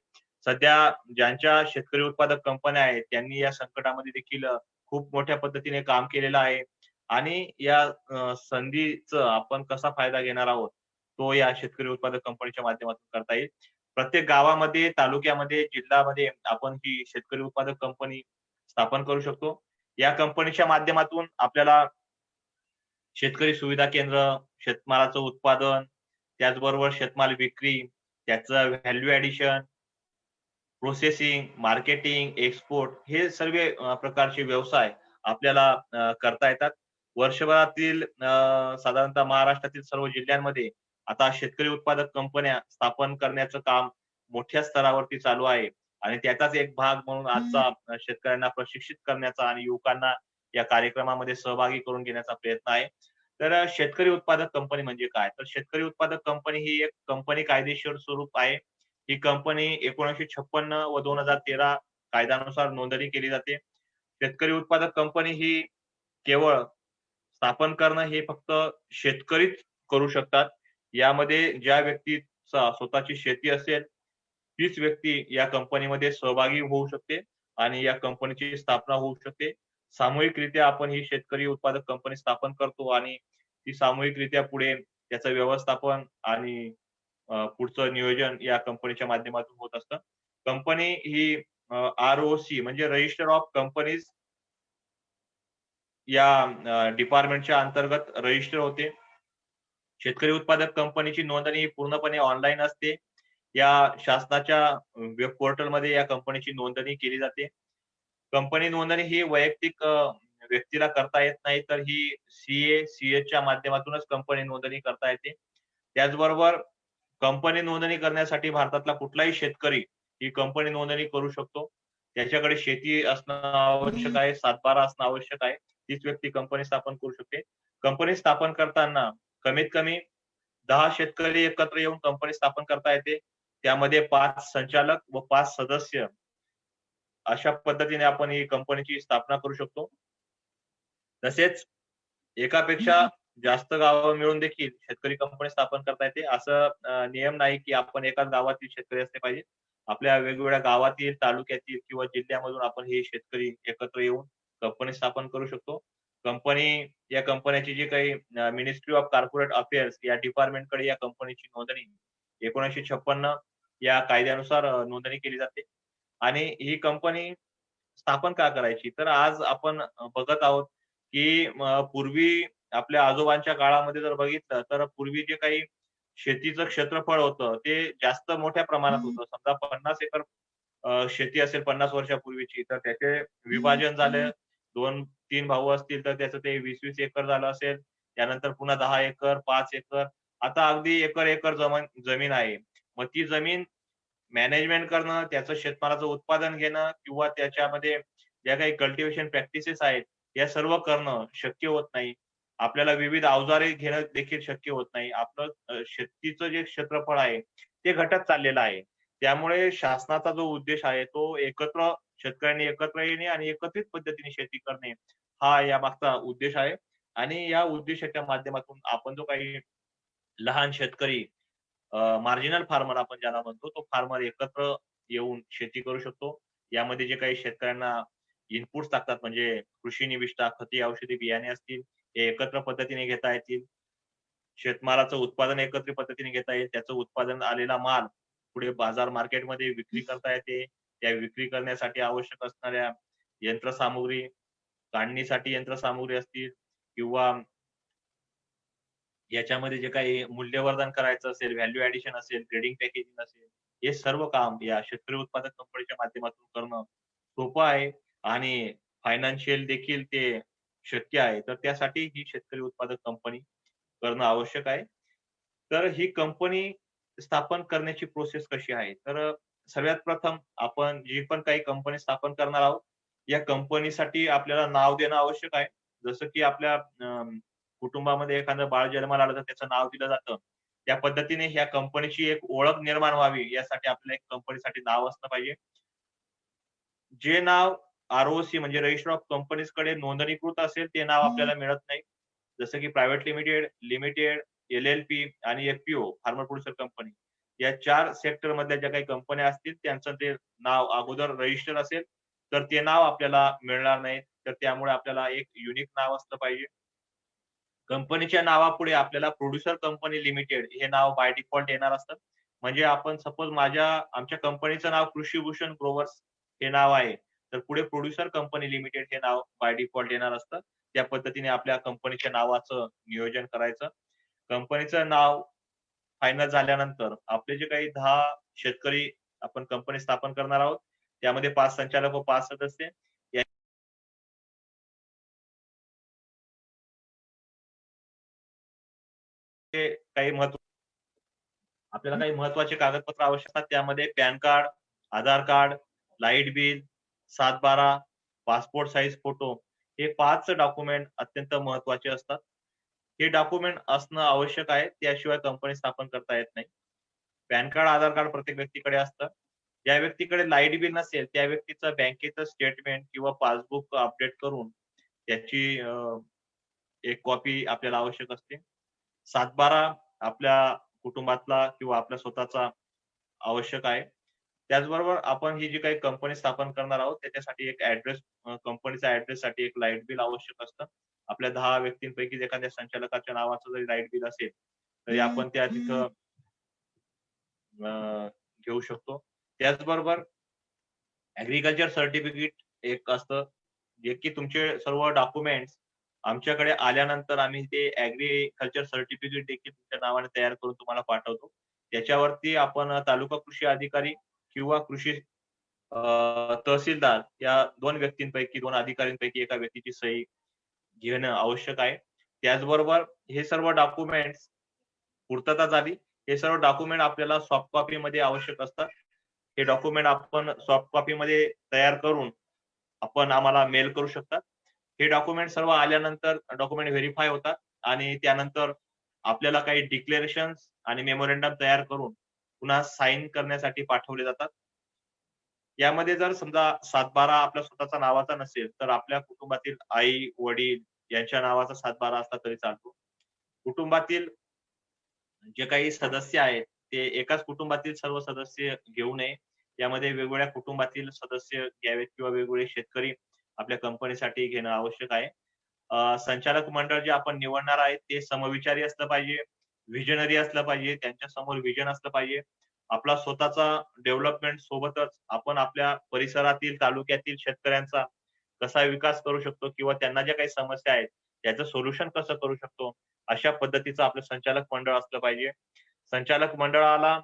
सध्या ज्यांच्या शेतकरी उत्पादक कंपन्या आहेत, त्यांनी या संकटामध्ये देखील खूप मोठ्या पद्धतीने काम केलेलं आहे आणि या संधीचा आपण कसा फायदा घेणार आहोत, तो या शेतकरी उत्पादक कंपनीच्या माध्यमातून करता येईल. प्रत्येक गावामध्ये, तालुक्यामध्ये, जिल्ह्यामध्ये आपण ही शेतकरी उत्पादक कंपनी स्थापन करू शकतो. या कंपनीच्या माध्यमातून आपल्याला शेतकरी सुविधा केंद्र, शेतमालाचं उत्पादन, त्याचबरोबर शेतमाल विक्री, त्याचं value addition, processing, marketing, export हे सर्व प्रकारचे व्यवसाय आपल्याला करता येतात. वर्षभरातील साधारणतः महाराष्ट्रातील सर्व जिल्ह्यांमध्ये आता शेतकरी उत्पादक कंपन्या स्थापन करण्याचं काम मोठ्या स्तरावरती चालू आहे आणि त्याचाच एक भाग म्हणून आजचा शेतकऱ्यांना प्रशिक्षित करण्याचा आणि युवकांना या कार्यक्रमामध्ये सहभागी करून घेण्याचा प्रयत्न आहे. तर शेतकरी उत्पादक कंपनी म्हणजे काय? तर शेतकरी उत्पादक कंपनी ही एक कंपनी कायदेशीर स्वरूप आहे. ही कंपनी 1956 व 2013 कायद्यानुसार नोंदणी केली जाते. शेतकरी उत्पादक कंपनी ही केवळ स्थापन करणं हे फक्त शेतकरीच करू शकतात. यामध्ये ज्या व्यक्तीचा स्वतःची शेती असेल, तीच व्यक्ती या कंपनीमध्ये सहभागी होऊ शकते आणि या कंपनीची स्थापना होऊ शकते. सामूहिकरित्या आपण ही शेतकरी उत्पादक कंपनी स्थापन करतो आणि ती सामूहिकरित्या पुढे त्याचं व्यवस्थापन आणि पुढचं नियोजन या कंपनीच्या माध्यमातून होत असतं. कंपनी ही ROC म्हणजे रजिस्टर ऑफ कंपनीज या डिपार्टमेंटच्या अंतर्गत रजिस्टर होते. शेतकरी उत्पादक कंपनीची नोंदणी ही पूर्णपणे ऑनलाईन असते. या शासनाच्या वेब पोर्टलमध्ये या कंपनीची नोंदणी केली जाते. कंपनी नोंदणी ही वैयक्तिक व्यक्तीला करता येत नाही, तर ही CAच्या माध्यमातूनच कंपनी नोंदणी करता येते. त्याचबरोबर कंपनी नोंदणी करण्यासाठी भारतातला कुठलाही शेतकरी ही कंपनी नोंदणी करू शकतो. त्याच्याकडे शेती असणं आवश्यक आहे, सातबारा असणं आवश्यक आहे. तीच व्यक्ती कंपनी स्थापन करू शकते. कंपनी स्थापन करताना कमीत कमी 10 शेतकरी एकत्र येऊन कंपनी स्थापन करता येते. त्यामध्ये 5 संचालक व 5 सदस्य अशा पद्धतीने आपण ही कंपनीची स्थापना करू शकतो. तसेच एकापेक्षा जास्त गावं मिळून देखील शेतकरी कंपनी स्थापन करता येते. असं नियम नाही की आपण एकाच गावातील शेतकरी असले पाहिजे. आपल्या वेगवेगळ्या गावातील, तालुक्यातील किंवा जिल्ह्यामधून आपण हे शेतकरी एकत्र येऊन कंपनी स्थापन करू शकतो. या कंपन्याची जी काही मिनिस्ट्री ऑफ कॉर्पोरेट अफेअर्स या डिपार्टमेंटकडे या कंपनीची नोंदणी 1956 या कायद्यानुसार नोंदणी केली जाते आणि ही कंपनी स्थापन का करायची? तर आज आपण बघत आहोत की पूर्वी आपल्या आजोबांच्या काळामध्ये जर बघितलं, तर पूर्वी जे काही शेतीचं क्षेत्रफळ होतं, ते जास्त मोठ्या प्रमाणात होतं. समजा 50 एकर शेती असेल 50 वर्षापूर्वीची, तर त्याचे विभाजन झालं 2 3 भाऊ असतील तर त्याचं ते 20-20 एकर झालं असेल. त्यानंतर पुन्हा 10 एकर, 5 एकर, आता अगदी एकर-एकर जमीन आहे. मग ती जमीन मॅनेजमेंट करणं, त्याचं शेतमालाचं उत्पादन घेणं किंवा त्याच्यामध्ये ज्या काही कल्टिव्हेशन प्रॅक्टिसेस आहेत, या सर्व करणं शक्य होत नाही. आपल्याला विविध अवजारे घेणं देखील शक्य होत नाही. आपलं शेतीचं जे क्षेत्रफळ आहे, ते घटत चाललेलं आहे. त्यामुळे शासनाचा जो उद्देश आहे, तो शेतकऱ्यांनी एकत्र येणे आणि एकत्रित पद्धतीने शेती करणे, हा यामागचा उद्देश आहे. आणि या उद्देशाच्या माध्यमातून आपण जो काही लहान शेतकरी मार्जिनल फार्मर आपण ज्याला म्हणतो, तो फार्मर एकत्र येऊन शेती करू शकतो. यामध्ये जे काही शेतकऱ्यांना इनपुट्स लागतात म्हणजे कृषी निविष्ठा, खते, औषधी, बियाणे असतील, हे एकत्र पद्धतीने घेता येतील. शेतमालाचं उत्पादन एकत्रित पद्धतीने घेता येईल. त्याचं उत्पादन आलेला माल पुढे बाजार मार्केटमध्ये विक्री करता येते. त्या विक्री करण्यासाठी आवश्यक असणाऱ्या यंत्रसामुग्री, काढणीसाठी यंत्रसामुग्री असतील किंवा याच्यामध्ये जे काही मूल्यवर्धन करायचं असेल, व्हॅल्यू ॲडिशन असेल, ग्रेडिंग पॅकेजिंग असेल, हे सर्व काम या शेतकरी उत्पादक कंपनीच्या माध्यमातून करणं सोपं आहे आणि फायनान्शियल देखील ते शक्य आहे. तर त्यासाठी ही शेतकरी उत्पादक कंपनी करणं आवश्यक आहे. तर ही कंपनी स्थापन करण्याची प्रोसेस कशी आहे? तर सर्वात प्रथम आपण जी पण काही कंपनी स्थापन करणार आहोत, या कंपनीसाठी आपल्याला नाव देणं आवश्यक आहे. जसं की आपल्या कुटुंबामध्ये एखादं बाळ जन्माला आलं तर त्याचं नाव दिलं जातं. त्या पद्धतीने ह्या कंपनीची एक ओळख निर्माण व्हावी यासाठी आपल्याला एक कंपनीसाठी नाव असलं पाहिजे. जे नाव आर-ओ-सी म्हणजे रजिस्टर ऑफ कंपनीजकडे नोंदणीकृत असेल ते नाव आपल्याला मिळत नाही. जसं की प्रायव्हेट लिमिटेड, लिमिटेड, एल-एल-पी आणि एफ-पी-ओ फार्मर प्रोड्युसर कंपनी. या 4 सेक्टर मधल्या ज्या काही कंपन्या असतील त्यांचं ते नाव अगोदर रजिस्टर असेल, तर ते नाव आपल्याला मिळणार नाही. तर त्यामुळे आपल्याला एक युनिक नाव असलं पाहिजे. कंपनीच्या नावापुढे आपल्याला प्रोड्युसर कंपनी लिमिटेड हे नाव बाय डिफॉल्ट येणार असतं. म्हणजे आपण सपोज आमच्या कंपनीचं नाव कृषीभूषण ग्रोवर्स हे नाव आहे. तर पुढे प्रोड्युसर कंपनी लिमिटेड हे नाव बाय डिफॉल्ट येणार असतं. त्या पद्धतीने आपल्या कंपनीच्या नावाचं नियोजन करायचं. कंपनीचं नाव फायनल झाल्यानंतर आपले जे काही 10 शेतकरी आपण कंपनी स्थापन करणार आहोत, त्यामध्ये 5 संचालक व 5 सदस्य काही आपल्याला काही महत्त्वाचे कागदपत्र आवश्यक असतात. त्यामध्ये PAN card, Aadhaar card, light bill, 7/12, passport size photo हे 5 डॉक्युमेंट अत्यंत महत्त्वाचे असतात. हे डॉक्युमेंट असणं आवश्यक आहे. त्याशिवाय कंपनी स्थापन करता येत नाही. पॅन कार्ड, आधार कार्ड प्रत्येक व्यक्तीकडे असतं. ज्या व्यक्तीकडे लाईट बिल नसेल, त्या व्यक्तीचं बँकेचं स्टेटमेंट किंवा पासबुक अपडेट करून त्याची एक कॉपी आपल्याला आवश्यक असते. 7/12 आपल्या कुटुंबातला किंवा आपल्या स्वतःचा आवश्यक आहे. त्याचबरोबर आपण ही जी काही कंपनी स्थापन करणार आहोत, त्याच्यासाठी एक कंपनीच्या ॲड्रेससाठी एक लाईट बिल आवश्यक असतं. आपल्या 10 व्यक्तींपैकी एखाद्या संचालकाच्या नावाचं जरी लाईट बिल असेल, तरी आपण त्या तिथं घेऊ शकतो. त्याचबरोबर ॲग्रीकल्चर सर्टिफिकेट एक असतं, जे की तुमचे सर्व डॉक्युमेंट्स आमच्याकडे आल्यानंतर आम्ही ते ॲग्रीकल्चर सर्टिफिकेट देखील तुमच्या नावाने तयार करून तुम्हाला पाठवतो. त्याच्यावरती आपण तालुका कृषी अधिकारी किंवा तहसीलदार या 2 व्यक्तींपैकी 2 अधिकाऱ्यांपैकी एका व्यक्तीची सही घेणं आवश्यक आहे. त्याचबरोबर हे सर्व डॉक्युमेंट्स पूर्तता झाली. हे सर्व डॉक्युमेंट आपल्याला सॉफ्ट कॉपीमध्ये आवश्यक असतात. हे डॉक्युमेंट आपण सॉफ्ट कॉपीमध्ये तयार करून आपण आम्हाला मेल करू शकतात. हे डॉक्युमेंट सर्व आल्यानंतर डॉक्युमेंट व्हेरिफाय होतात आणि त्यानंतर आपल्याला काही डिक्लेरेशन्स आणि मेमोरंडम तयार करून पुन्हा साइन करण्यासाठी पाठवले जातात. यामध्ये जर समजा 7/12 आपल्या स्वतःच्या नावाचा नसेल, तर आपल्या कुटुंबातील आई, वडील यांच्या नावाचा 7/12 असला तरी चालतो. कुटुंबातील जे काही सदस्य आहेत, ते एकाच कुटुंबातील सर्व सदस्य घेऊ नये. यामध्ये वेगवेगळ्या कुटुंबातील सदस्य घ्यावेत किंवा वेगवेगळे शेतकरी आपल्या कंपनीसाठी घेणं आवश्यक आहे. संचालक मंडळ जे आपण निवडणार आहे, ते समविचारी असलं पाहिजे, व्हिजनरी असलं पाहिजे, त्यांच्या समोर व्हिजन असलं पाहिजे. आपला स्वतःचा डेव्हलपमेंट सोबतच आपण आपल्या परिसरातील, तालुक्यातील शेतकऱ्यांचा कसा विकास करू शकतो किंवा त्यांना ज्या काही समस्या आहेत, त्याचं सोल्युशन कसं करू शकतो, अशा पद्धतीचं आपलं संचालक मंडळ असलं पाहिजे. संचालक मंडळाला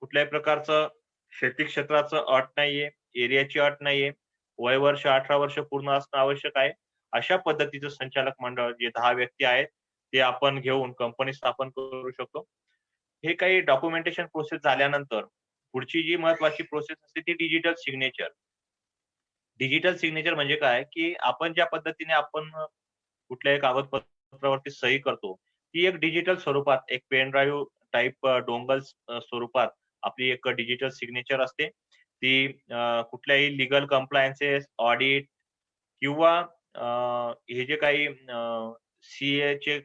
कुठल्याही प्रकारचं शेती क्षेत्राचं अट नाहीये, एरियाची अट नाहीये. वय वर्ष 18 वर्ष पूर्ण असणं आवश्यक आहे अशा पद्धतीचं संचालक मंडळ जे 10 व्यक्ती आहेत ते आपण घेऊन कंपनी स्थापन करू शकतो. हे काही डॉक्युमेंटेशन प्रोसेस झाल्यानंतर पुढची जी महत्वाची प्रोसेस असते ती डिजिटल सिग्नेचर. डिजिटल सिग्नेचर म्हणजे काय, की आपण ज्या पद्धतीने आपण कुठल्याही कागदपत्रावरती सही करतो, ती एक डिजिटल स्वरूपात एक पेन ड्राईव्ह टाइप डोंगल स्वरूपात आपली एक डिजिटल सिग्नेचर असते. ती कुठल्याही लीगल कम्प्लायन्सेस, ऑडिट किंवा हे जे काही सीएचे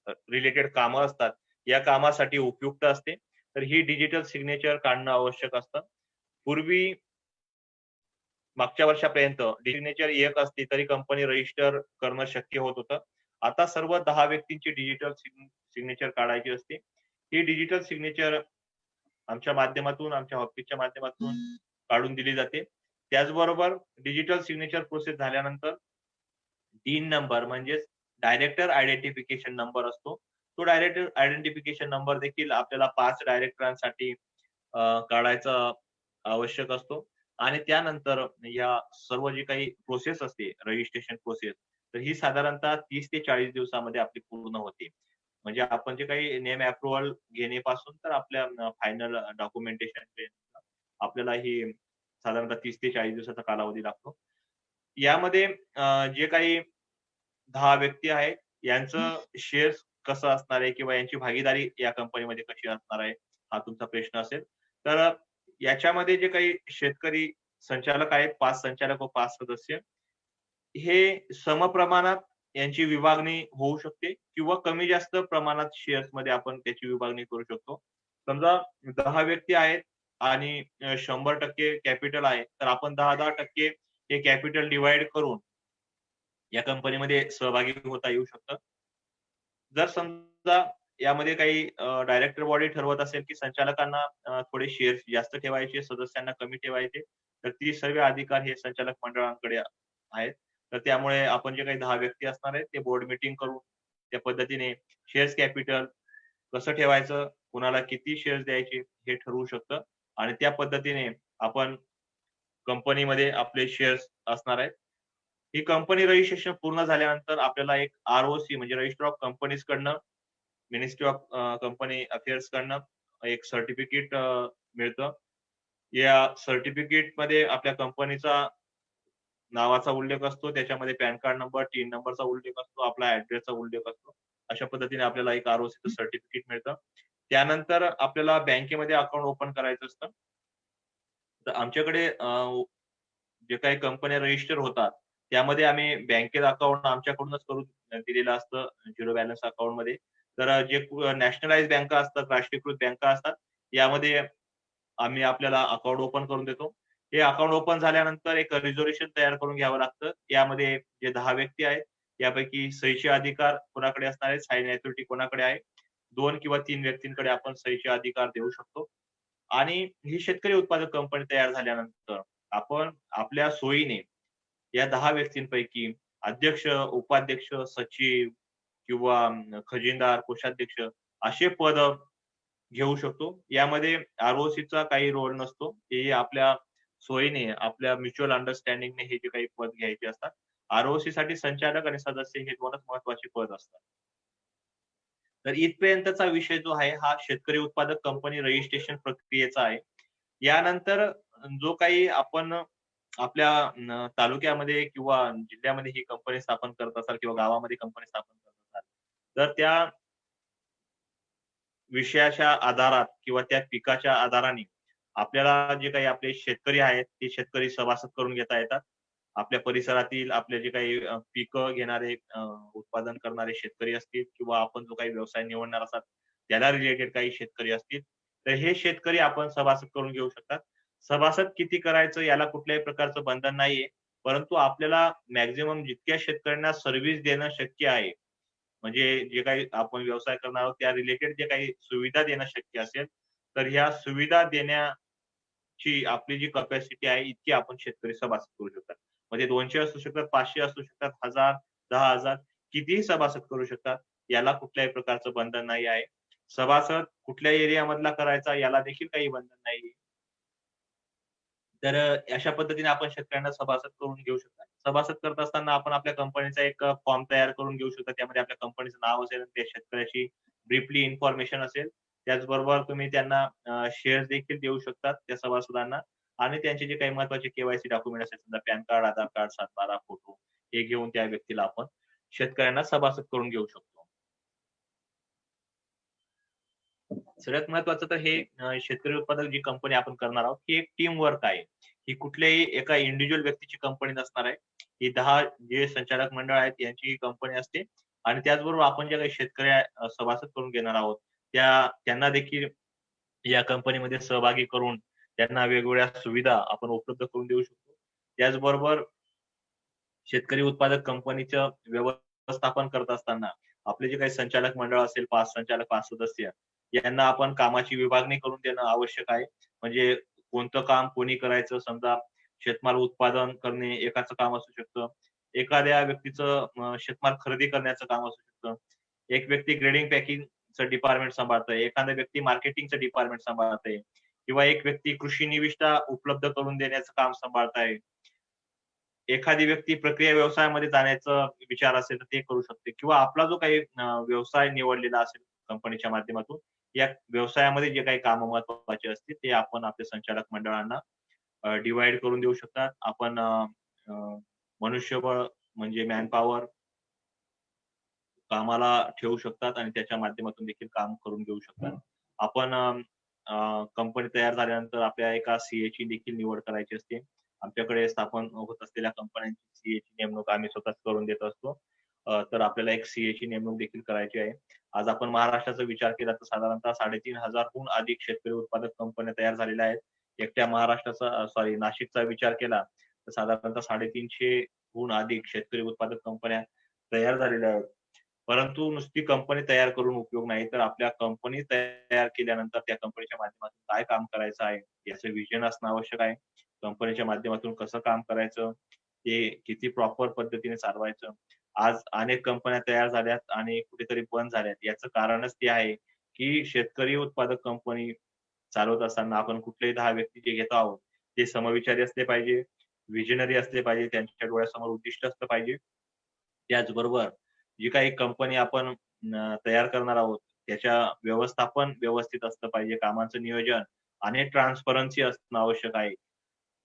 रिलेटेड कामं असतात, या कामासाठी उपयुक्त असते. तर ही डिजिटल सिग्नेचर काढणं आवश्यक असतं. पूर्वी मागच्या वर्षापर्यंत सिग्नेचर एक असली तरी कंपनी रजिस्टर करणं शक्य होत होतं. आता सर्व 10 व्यक्तींची डिजिटल सिग्नेचर काढायची असते. ही डिजिटल सिग्नेचर आमच्या माध्यमातून, आमच्या ऑफिसच्या माध्यमातून काढून दिली जाते. त्याचबरोबर डिजिटल सिग्नेचर प्रोसेस झाल्यानंतर 3 नंबर म्हणजेच डायरेक्टर आयडेंटिफिकेशन नंबर असतो. तो डायरेक्टर आयडेंटिफिकेशन नंबर देखील आपल्याला 5 डायरेक्टरांसाठी काढायचा आवश्यक असतो आणि त्यानंतर या सर्व जी काही प्रोसेस असते रजिस्ट्रेशन प्रोसेस, तर ही साधारणतः 30 ते 40 दिवसामध्ये आपली पूर्ण होते. म्हणजे आपण जे काही नेम अप्रूव्हल घेण्यापासून तर आपल्या फायनल डॉक्युमेंटेशन आपल्याला ही साधारणतः 30 ते 40 दिवसाचा कालावधी लागतो. यामध्ये जे काही 10 व्यक्ती आहेत, यांचं शेअर्स कसं असणार आहे किंवा यांची भागीदारी या कंपनीमध्ये कशी असणार आहे, हा तुमचा प्रश्न असेल. तर याच्यामध्ये जे काही शेतकरी संचालक आहेत, 5 संचालक व 5 सदस्य, हे समप्रमाणात यांची विभागणी होऊ शकते किंवा कमी जास्त प्रमाणात शेअर्समध्ये आपण त्याची विभागणी करू शकतो. समजा 10 व्यक्ती आहेत आणि 100% कॅपिटल आहे, तर आपण 10-10% हे कॅपिटल डिव्हाईड करून या कंपनीमध्ये सहभागी होता येऊ शकतं. जर समजा यामध्ये काही डायरेक्टर बॉडी ठरवत असेल, की संचालकांना थोडे शेअर्स जास्त ठेवायचे, सदस्यांना कमी ठेवायचे, तर ती सर्व अधिकार हे संचालक मंडळांकडे आहेत. तर त्यामुळे आपण जे काही 10 व्यक्ती असणार आहेत, ते बोर्ड मीटिंग करून त्या पद्धतीने शेअर्स कॅपिटल कसं ठेवायचं, कुणाला किती शेअर्स द्यायचे हे ठरवू शकतं आणि त्या पद्धतीने आपण कंपनीमध्ये आपले शेअर्स असणार आहेत. ही कंपनी रजिस्ट्रेशन पूर्ण झाल्यानंतर आपल्याला एक आर-ओ-सी म्हणजे रजिस्टर ऑफ कंपनीज कडनं, मिनिस्ट्री ऑफ कंपनी अफेअर्स कडनं एक सर्टिफिकेट मिळतं. या सर्टिफिकेटमध्ये आपल्या कंपनीचा नावाचा उल्लेख असतो. त्याच्यामध्ये पॅन कार्ड नंबर, टीन नंबरचा उल्लेख असतो, आपला ॲड्रेसचा उल्लेख असतो. अशा पद्धतीने आपल्याला एक आर-ओ-सीचं सर्टिफिकेट मिळतं. त्यानंतर आपल्याला बँकेमध्ये अकाउंट ओपन करायचं असतं. तर आमच्याकडे जे काही कंपन्या रजिस्टर होतात, त्यामध्ये आम्ही बँकेत अकाउंट आमच्याकडूनच करून दिलेलं असतं झिरो बॅलन्स अकाउंटमध्ये. तर जे नॅशनलाइज बँका असतात, राष्ट्रीयकृत बँका असतात, यामध्ये आम्ही आपल्याला अकाउंट ओपन करून देतो. हे अकाउंट ओपन झाल्यानंतर एक रिझर्वेशन तयार करून घ्यावं लागतं. यामध्ये जे 10 व्यक्ती आहेत, यापैकी सहीचे अधिकार कोणाकडे असणार आहे, साइन अथॉरिटी कोणाकडे आहे, 2 किंवा 3 व्यक्तींकडे आपण सहीचे अधिकार देऊ शकतो. आणि ही शेतकरी उत्पादक कंपनी तयार झाल्यानंतर आपण आपल्या सोयीने या 10 व्यक्तींपैकी अध्यक्ष, उपाध्यक्ष, सचिव किंवा खजिनदार, कोषाध्यक्ष असे पद घेऊ शकतो. यामध्ये आर-ओ-सीचा काही रोल नसतो. हे आपल्या सोयीने, आपल्या म्युच्युअल अंडरस्टँडिंगने हे जे काही पद घ्यायचे असतात. आर-ओ-सी साठी संचालक आणि सदस्य हे 2च महत्त्वाचे पद असतात. तर इथपर्यंतचा विषय जो आहे हा शेतकरी उत्पादक कंपनी रजिस्ट्रेशन प्रक्रियेचा आहे. यानंतर जो काही आपण आपल्या तालुक्यामध्ये किंवा जिल्ह्यामध्ये ही कंपनी स्थापन करत असाल किंवा गावामध्ये कंपनी स्थापन करत असाल, तर त्या विषयाच्या आधारात किंवा त्या पिकाच्या आधाराने आपल्याला जे काही आपले शेतकरी आहेत, ते शेतकरी सभासद करून घेता येतात. आपल्या परिसरातील आपले जे काही पिकं घेणारे उत्पादन करणारे शेतकरी असतील किंवा आपण जो काही व्यवसाय निवडणार असाल, त्याला रिलेटेड काही शेतकरी असतील, तर हे शेतकरी आपण सभासद करून घेऊ शकतात. सभासद किती करायचं याला कुठल्याही प्रकारचं बंधन नाहीये. परंतु आपल्याला मॅक्सिमम जितक्या शेतकऱ्यांना सर्व्हिस देणं शक्य आहे, म्हणजे जे काही आपण व्यवसाय करणार आहोत त्या रिलेटेड जे काही सुविधा देणं शक्य असेल, तर ह्या सुविधा देण्याची आपली जी कपॅसिटी आहे इतकी आपण शेतकरी सभासद करू शकतात. म्हणजे 200 असू शकतात, 500 असू शकतात, 1000, 10,000 कितीही सभासद करू शकतात. याला कुठल्याही प्रकारचं बंधन नाही आहे. सभासद कुठल्या एरियामधला करायचा याला देखील काही बंधन नाहीये. तर अशा पद्धतीने आपण शेतकऱ्यांना सभासद करून घेऊ शकता. सभासद करत असताना आपण आपल्या कंपनीचा एक फॉर्म तयार करून घेऊ शकता. त्यामध्ये आपल्या कंपनीचं नाव असेल आणि त्या शेतकऱ्याची ब्रीफली इन्फॉर्मेशन असेल. त्याचबरोबर तुम्ही त्यांना शेअर्स देखील देऊ शकतात त्या सभासदांना आणि त्यांचे जे काही महत्त्वाचे केवायसी डॉक्युमेंट असेल समजा pan card, Aadhaar card, 7/12 photo हे घेऊन त्या व्यक्तीला आपण शेतकऱ्यांना सभासद करून घेऊ शकतो. सगळ्यात महत्त्वाचं तर हे शेतकरी उत्पादक जी कंपनी आपण करणार आहोत, ही एक टीम वर्क आहे. ही कुठल्याही एका इंडिव्हिज्युअल व्यक्तीची कंपनी नसणार आहे. ही 10 जे संचालक मंडळ आहेत यांची ही कंपनी असते आणि त्याचबरोबर आपण ज्या काही शेतकरी सभासद करून घेणार आहोत, त्यांना देखील या कंपनीमध्ये सहभागी करून त्यांना वेगवेगळ्या सुविधा आपण उपलब्ध करून देऊ शकतो. त्याचबरोबर शेतकरी उत्पादक कंपनीचं व्यवस्थापन करत असताना आपले जे काही संचालक मंडळ असेल 5 संचालक, 5 सदस्य यांना आपण कामाची विभागणी करून देणं आवश्यक आहे. म्हणजे कोणतं काम कोणी करायचं समजा शेतमाल उत्पादन करणे एकाचं काम असू शकतं. एखाद्या व्यक्तीचं शेतमाल खरेदी करण्याचं काम असू शकतं. एक व्यक्ती ग्रेडिंग पॅकिंगचं डिपार्टमेंट सांभाळतोय, एखादा व्यक्ती मार्केटिंगचं डिपार्टमेंट सांभाळतोय किंवा एक व्यक्ती कृषी निविष्ठा उपलब्ध करून देण्याचं काम सांभाळत आहे. एखादी व्यक्ती प्रक्रिया व्यवसायामध्ये जाण्याचा विचार असेल तर ते करू शकते किंवा आपला जो काही व्यवसाय निवडलेला असेल कंपनीच्या माध्यमातून, या व्यवसायामध्ये जे काही कामं महत्त्वाची असतील ते आपण आपल्या संचालक मंडळांना डिव्हाईड करून देऊ शकतात. आपण अ, मनुष्यबळ म्हणजे मॅनपॉवर कामाला ठेवू शकतात आणि त्याच्या माध्यमातून देखील काम करून घेऊ शकतात. आपण कंपनी तयार झाल्यानंतर आपल्या एका सीएची देखील निवड करायची असते. आमच्याकडे स्थापन होत असलेल्या कंपन्यांची सीएची नेमणूक आम्ही स्वतःच करून देत असतो. तर आपल्याला एक सीएची नेमणूक देखील करायची आहे. आज आपण महाराष्ट्राचा विचार केला तर साधारणतः 3,500 हून अधिक शेतकरी उत्पादक कंपन्या तयार झालेल्या आहेत. एकट्या महाराष्ट्राचा नाशिकचा विचार केला तर साधारणतः 350 हून अधिक शेतकरी उत्पादक कंपन्या तयार झालेल्या आहेत. परंतु नुसती कंपनी तयार करून उपयोग नाही, तर आपल्या कंपनी तयार केल्यानंतर त्या कंपनीच्या माध्यमातून काय काम करायचं आहे, याचं व्हिजन असणं आवश्यक आहे. कंपनीच्या माध्यमातून कसं काम करायचं, ते किती प्रॉपर पद्धतीने चालवायचं. आज अनेक कंपन्या तयार झाल्यात आणि कुठेतरी बंद झाल्यात. याचं कारणच ते आहे, की शेतकरी उत्पादक कंपनी चालवत असताना आपण कुठलेही 10 व्यक्ती जे घेतो आहोत, ते समविचारी असले पाहिजे, व्हिजनरी असले पाहिजे, त्यांच्या डोळ्यासमोर उद्दिष्ट असलं पाहिजे. त्याचबरोबर जी काही कंपनी आपण तयार करणार आहोत, त्याच्या व्यवस्थापन व्यवस्थित असलं पाहिजे, कामाचं नियोजन आणि ट्रान्सपरन्सी असणं आवश्यक आहे.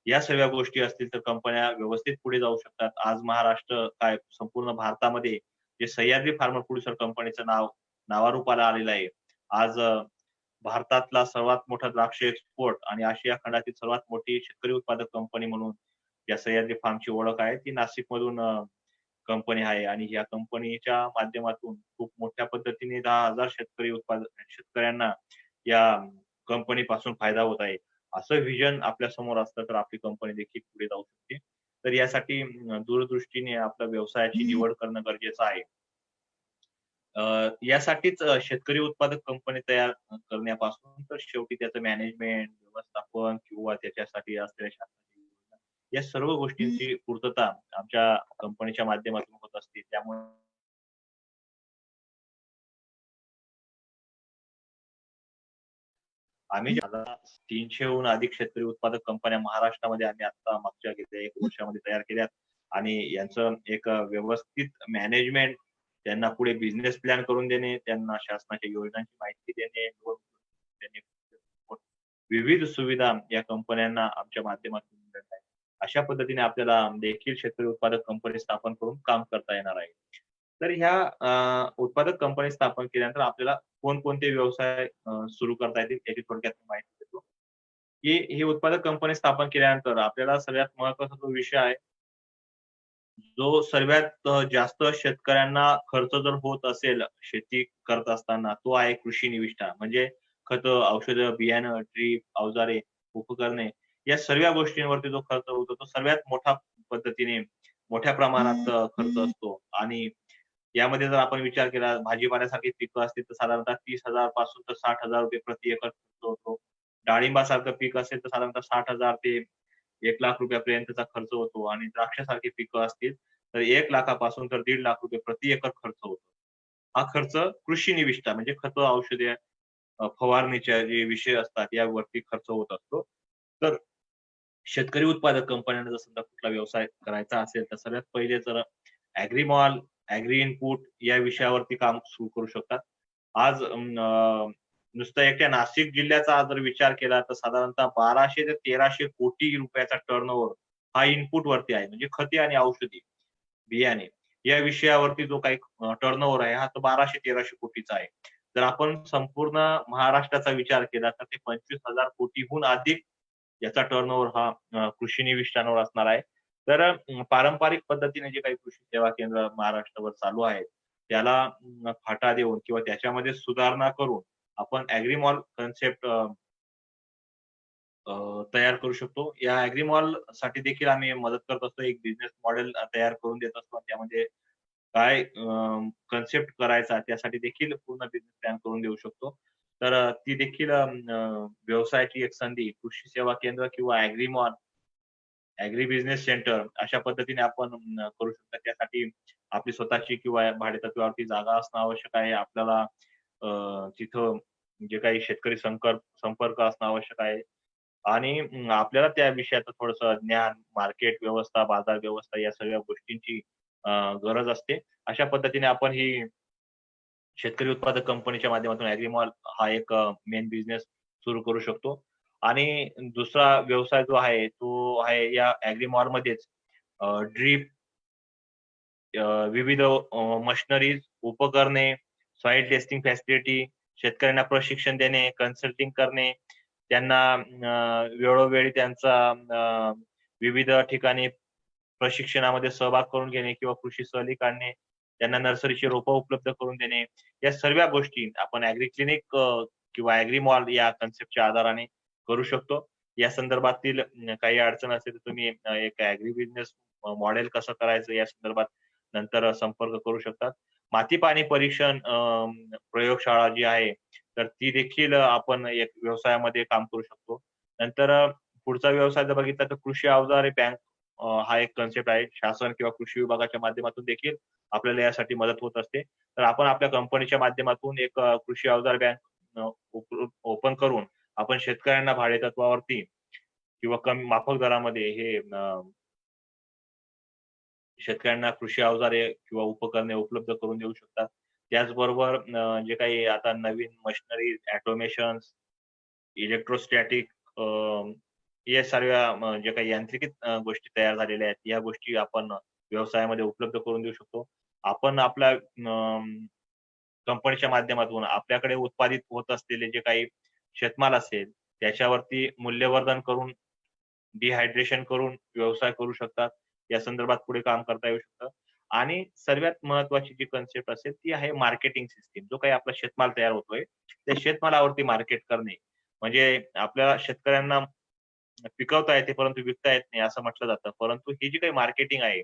या सगळ्या गोष्टी असतील तर कंपन्या व्यवस्थित पुढे जाऊ शकतात. आज महाराष्ट्र काय संपूर्ण भारतामध्ये जे सह्याद्री फार्मा प्रोड्युसर कंपनीचं नावारूपाला आलेलं आहे. आज भारतातला सर्वात मोठा द्राक्ष एक्सपोर्ट आणि आशिया खंडातील सर्वात मोठी शेतकरी उत्पादक कंपनी म्हणून या सह्याद्री फार्मची ओळख आहे. ती नाशिकमधून कंपनी आहे आणि या कंपनीच्या माध्यमातून खूप मोठ्या पद्धतीने 10,000 शेतकऱ्यांना या कंपनीपासून फायदा होत आहे. असं व्हिजन आपल्या समोर असतं तर आपली कंपनी देखील पुढे जाऊ शकते. तर यासाठी दूरदृष्टीने आपल्या व्यवसायाची निवड करणं गरजेचं आहे. यासाठीच शेतकरी उत्पादक कंपनी तयार करण्यापासून तर शेवटी त्याचं मॅनेजमेंट, व्यवस्थापन किंवा त्याच्यासाठी असलेल्या शासनाची योजना, या सर्व गोष्टींची पूर्तता आमच्या कंपनीच्या माध्यमातून होत असते. त्यामुळे आम्ही ज्याला 300 हून अधिक शेतकरी उत्पादक कंपन्या महाराष्ट्रामध्ये आम्ही आता मागच्या गेल्या 1 वर्षामध्ये तयार केल्यात आणि यांचं एक व्यवस्थित मॅनेजमेंट, त्यांना पुढे बिझनेस प्लॅन करून देणे, त्यांना शासनाच्या योजनांची माहिती देणे, लोन देणे, विविध सुविधा या कंपन्यांना आमच्या माध्यमातून मिळत आहे. अशा पद्धतीने आपल्याला देखील शेतकरी उत्पादक कंपनी स्थापन करून काम करता येणार आहे. तर ह्या उत्पादक कंपनी स्थापन केल्यानंतर आपल्याला कोणकोणते व्यवसाय सुरू करता येतील याची थोडक्यात माहिती देतो. की ही उत्पादक कंपनी स्थापन केल्यानंतर आपल्याला सगळ्यात महत्त्वाचा जो विषय आहे, जो सर्वात जास्त शेतकऱ्यांना खर्च जर होत असेल शेती करत असताना, तो आहे कृषी निविष्ठा. म्हणजे खतं, औषधं, बियाणं, ड्रीप, अवजारे, उपकरणे या सर्व गोष्टींवरती जो खर्च होतो, तो सर्वात मोठ्या पद्धतीने, मोठ्या प्रमाणात खर्च असतो आणि यामध्ये जर आपण विचार केला भाजीपाल्यासारखी पिकं असतील तर साधारणतः 30,000 पासून तर ₹60,000 प्रति एकर खर्च होतो. डाळिंबासारखं पीक असेल तर साधारणतः 60,000 ते ₹1,00,000 पर्यंतचा खर्च होतो आणि द्राक्षासारखी पिकं असतील तर 1,00,000 पासून तर ₹1,50,000 प्रति एकर खर्च होतो. हा खर्च कृषी निविष्ठा म्हणजे खतं, औषधे, फवारणीचे जे विषय असतात यावरती खर्च होत असतो. तर शेतकरी उत्पादक कंपन्यांना जर समजा कुठला व्यवसाय करायचा असेल तर सर्वात पहिले जर ॲग्री मॉल, ॲग्री इनपुट या विषयावरती काम सुरू करू शकतात. आज नुसतं एकट्या नाशिक जिल्ह्याचा जर विचार केला तर साधारणतः 1200 ते 1300 कोटी रुपयाचा टर्नओव्हर हा इनपुट वरती आहे. म्हणजे खते आणि औषधी, बियाणे या विषयावरती जो काही टर्नओव्हर आहे हा तो 1200-1300 कोटीचा आहे. जर आपण संपूर्ण महाराष्ट्राचा विचार केला तर ते 25,000 कोटीहून अधिक याचा टर्नओव्हर हा कृषी निविष्ठांवर असणार आहे. तर पारंपरिक पद्धतीने जे काही कृषी सेवा केंद्र महाराष्ट्रावर चालू आहेत, त्याला फाटा देऊन किंवा त्याच्यामध्ये सुधारणा करून आपण ॲग्री मॉल कन्सेप्ट तयार करू शकतो. या ॲग्री मॉलसाठी देखील आम्ही मदत करत असतो. एक बिझनेस मॉडेल तयार करून देत असतो आणि त्यामध्ये काय कन्सेप्ट करायचा त्यासाठी देखील पूर्ण बिझनेस प्लॅन करून देऊ शकतो. तर ती देखील व्यवसायाची एक संधी कृषी सेवा केंद्र किंवा agri mall, agri business centre अशा पद्धतीने आपण करू शकतो. त्यासाठी आपली स्वतःची किंवा भाडेतत्त्वावरती जागा असणं आवश्यक आहे. आपल्याला तिथं जे काही शेतकरी संपर्क असणं आवश्यक आहे. आणि आपल्याला त्या विषयाचं थोडंसं ज्ञान, मार्केट व्यवस्था, बाजार व्यवस्था या सगळ्या गोष्टींची गरज असते. अशा पद्धतीने आपण ही शेतकरी उत्पादक कंपनीच्या माध्यमातून ॲग्री मॉल हा एक मेन बिझनेस सुरू करू शकतो. आणि दुसरा व्यवसाय जो आहे तो आहे या ॲग्री मॉलमध्येच ड्रिप विविध मशिनरीज, उपकरणे, सॉइल टेस्टिंग फॅसिलिटी, शेतकऱ्यांना प्रशिक्षण देणे, कन्सल्टिंग करणे, त्यांना वेळोवेळी त्यांचा विविध ठिकाणी प्रशिक्षणामध्ये सहभाग करून घेणे किंवा कृषी सहली काढणे, त्यांना नर्सरीची रोपं उपलब्ध करून देणे. या सर्व गोष्टी आपण ॲग्री क्लिनिक किंवा ॲग्री मॉल या कन्सेप्टच्या आधाराने करू शकतो. या संदर्भातील काही अडचण असेल तर तुम्ही एक ॲग्री बिझनेस मॉडेल कसं करायचं या संदर्भात नंतर संपर्क करू शकतात. माती पाणी परीक्षण प्रयोगशाळा जी आहे, तर ती देखील आपण एक व्यवसायामध्ये काम करू शकतो. नंतर पुढचा व्यवसाय जर बघितला तर कृषी अवजारे बँक हा एक कन्सेप्ट आहे. शासन किंवा कृषी विभागाच्या माध्यमातून देखील आपल्याला यासाठी मदत होत असते. तर आपण आपल्या कंपनीच्या माध्यमातून एक कृषी अवजार बँक ओपन करून आपण शेतकऱ्यांना भाडेतत्वावरती किंवा कमी माफक दरामध्ये हे शेतकऱ्यांना कृषी अवजारे किंवा उपकरणे उपलब्ध करून देऊ शकतात. त्याचबरोबर जे काही आता नवीन मशिनरी, ऑटोमेशन्स, इलेक्ट्रोस्टॅटिक या सर्व जे काही यांत्रिकी गोष्टी तयार झालेल्या आहेत, या गोष्टी आपण व्यवसायामध्ये उपलब्ध करून देऊ शकतो. आपण आपल्या कंपनीच्या माध्यमातून आपल्याकडे उत्पादित होत असलेले जे काही शेतमाल असेल, त्याच्यावरती मूल्यवर्धन करून, डिहायड्रेशन करून व्यवसाय करू शकतात. या संदर्भात पुढे काम करता येऊ शकतं. आणि सर्वात महत्त्वाची जी कन्सेप्ट असेल ती आहे मार्केटिंग सिस्टम. जो काही आपला शेतमाल तयार होतोय, त्या शेतमालावरती मार्केट करणे. म्हणजे आपल्या शेतकऱ्यांना पिकवता येते परंतु विकता येत नाही असं म्हटलं जातं. परंतु ही जी काही मार्केटिंग आहे,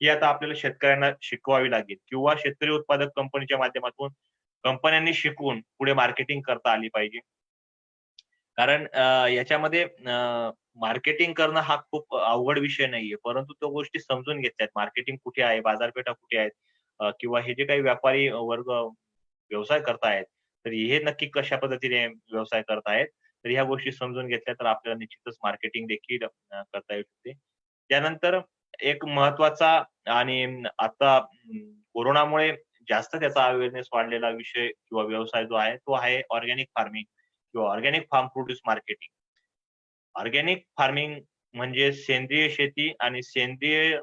ही आता आपल्याला शेतकऱ्यांना शिकवावी लागेल किंवा शेतकरी उत्पादक कंपनीच्या माध्यमातून कंपन्यांनी शिकवून पुढे मार्केटिंग करता आली पाहिजे. कारण याच्यामध्ये मार्केटिंग करणं हा खूप अवघड विषय नाहीये. परंतु त्या गोष्टी समजून घेतल्यात. मार्केटिंग कुठे आहे, बाजारपेठा कुठे आहेत किंवा हे जे काही व्यापारी वर्ग व्यवसाय करतायत, तर हे नक्की कशा पद्धतीने व्यवसाय करतायत. तर ह्या गोष्टी समजून घेतल्या तर आपल्याला निश्चितच मार्केटिंग देखील करता येऊ शकते. त्यानंतर एक महत्त्वाचा आणि आता कोरोनामुळे जास्त त्याचा अवेअरनेस वाढलेला विषय किंवा व्यवसाय जो आहे, तो आहे ऑर्गॅनिक फार्मिंग किंवा organic farm produce marketing. Organic farming म्हणजे सेंद्रिय शेती आणि सेंद्रिय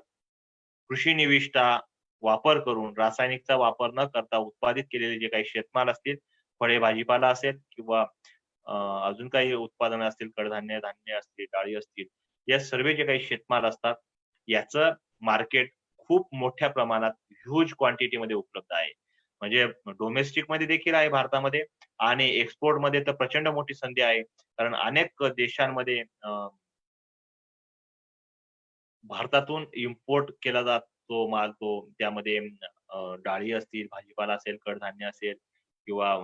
कृषी निविष्ठा वापर करून रासायनिकचा वापर न करता उत्पादित केलेले जे काही शेतमाल असतील, फळे भाजीपाला असेल किंवा अजून काही उत्पादनं असतील, कडधान्य, धान्य असतील, डाळी असतील, या सर्व जे काही शेतमाल असतात, याचं मार्केट खूप मोठ्या प्रमाणात ह्यूज क्वांटिटीमध्ये उपलब्ध आहे. म्हणजे डोमेस्टिकमध्ये देखील आहे भारतामध्ये आणि एक्सपोर्टमध्ये तर प्रचंड मोठी संधी आहे. कारण अनेक देशांमध्ये भारतातून इम्पोर्ट केला जातो माल तो. त्यामध्ये डाळी असतील, भाजीपाला असेल, कडधान्य असेल किंवा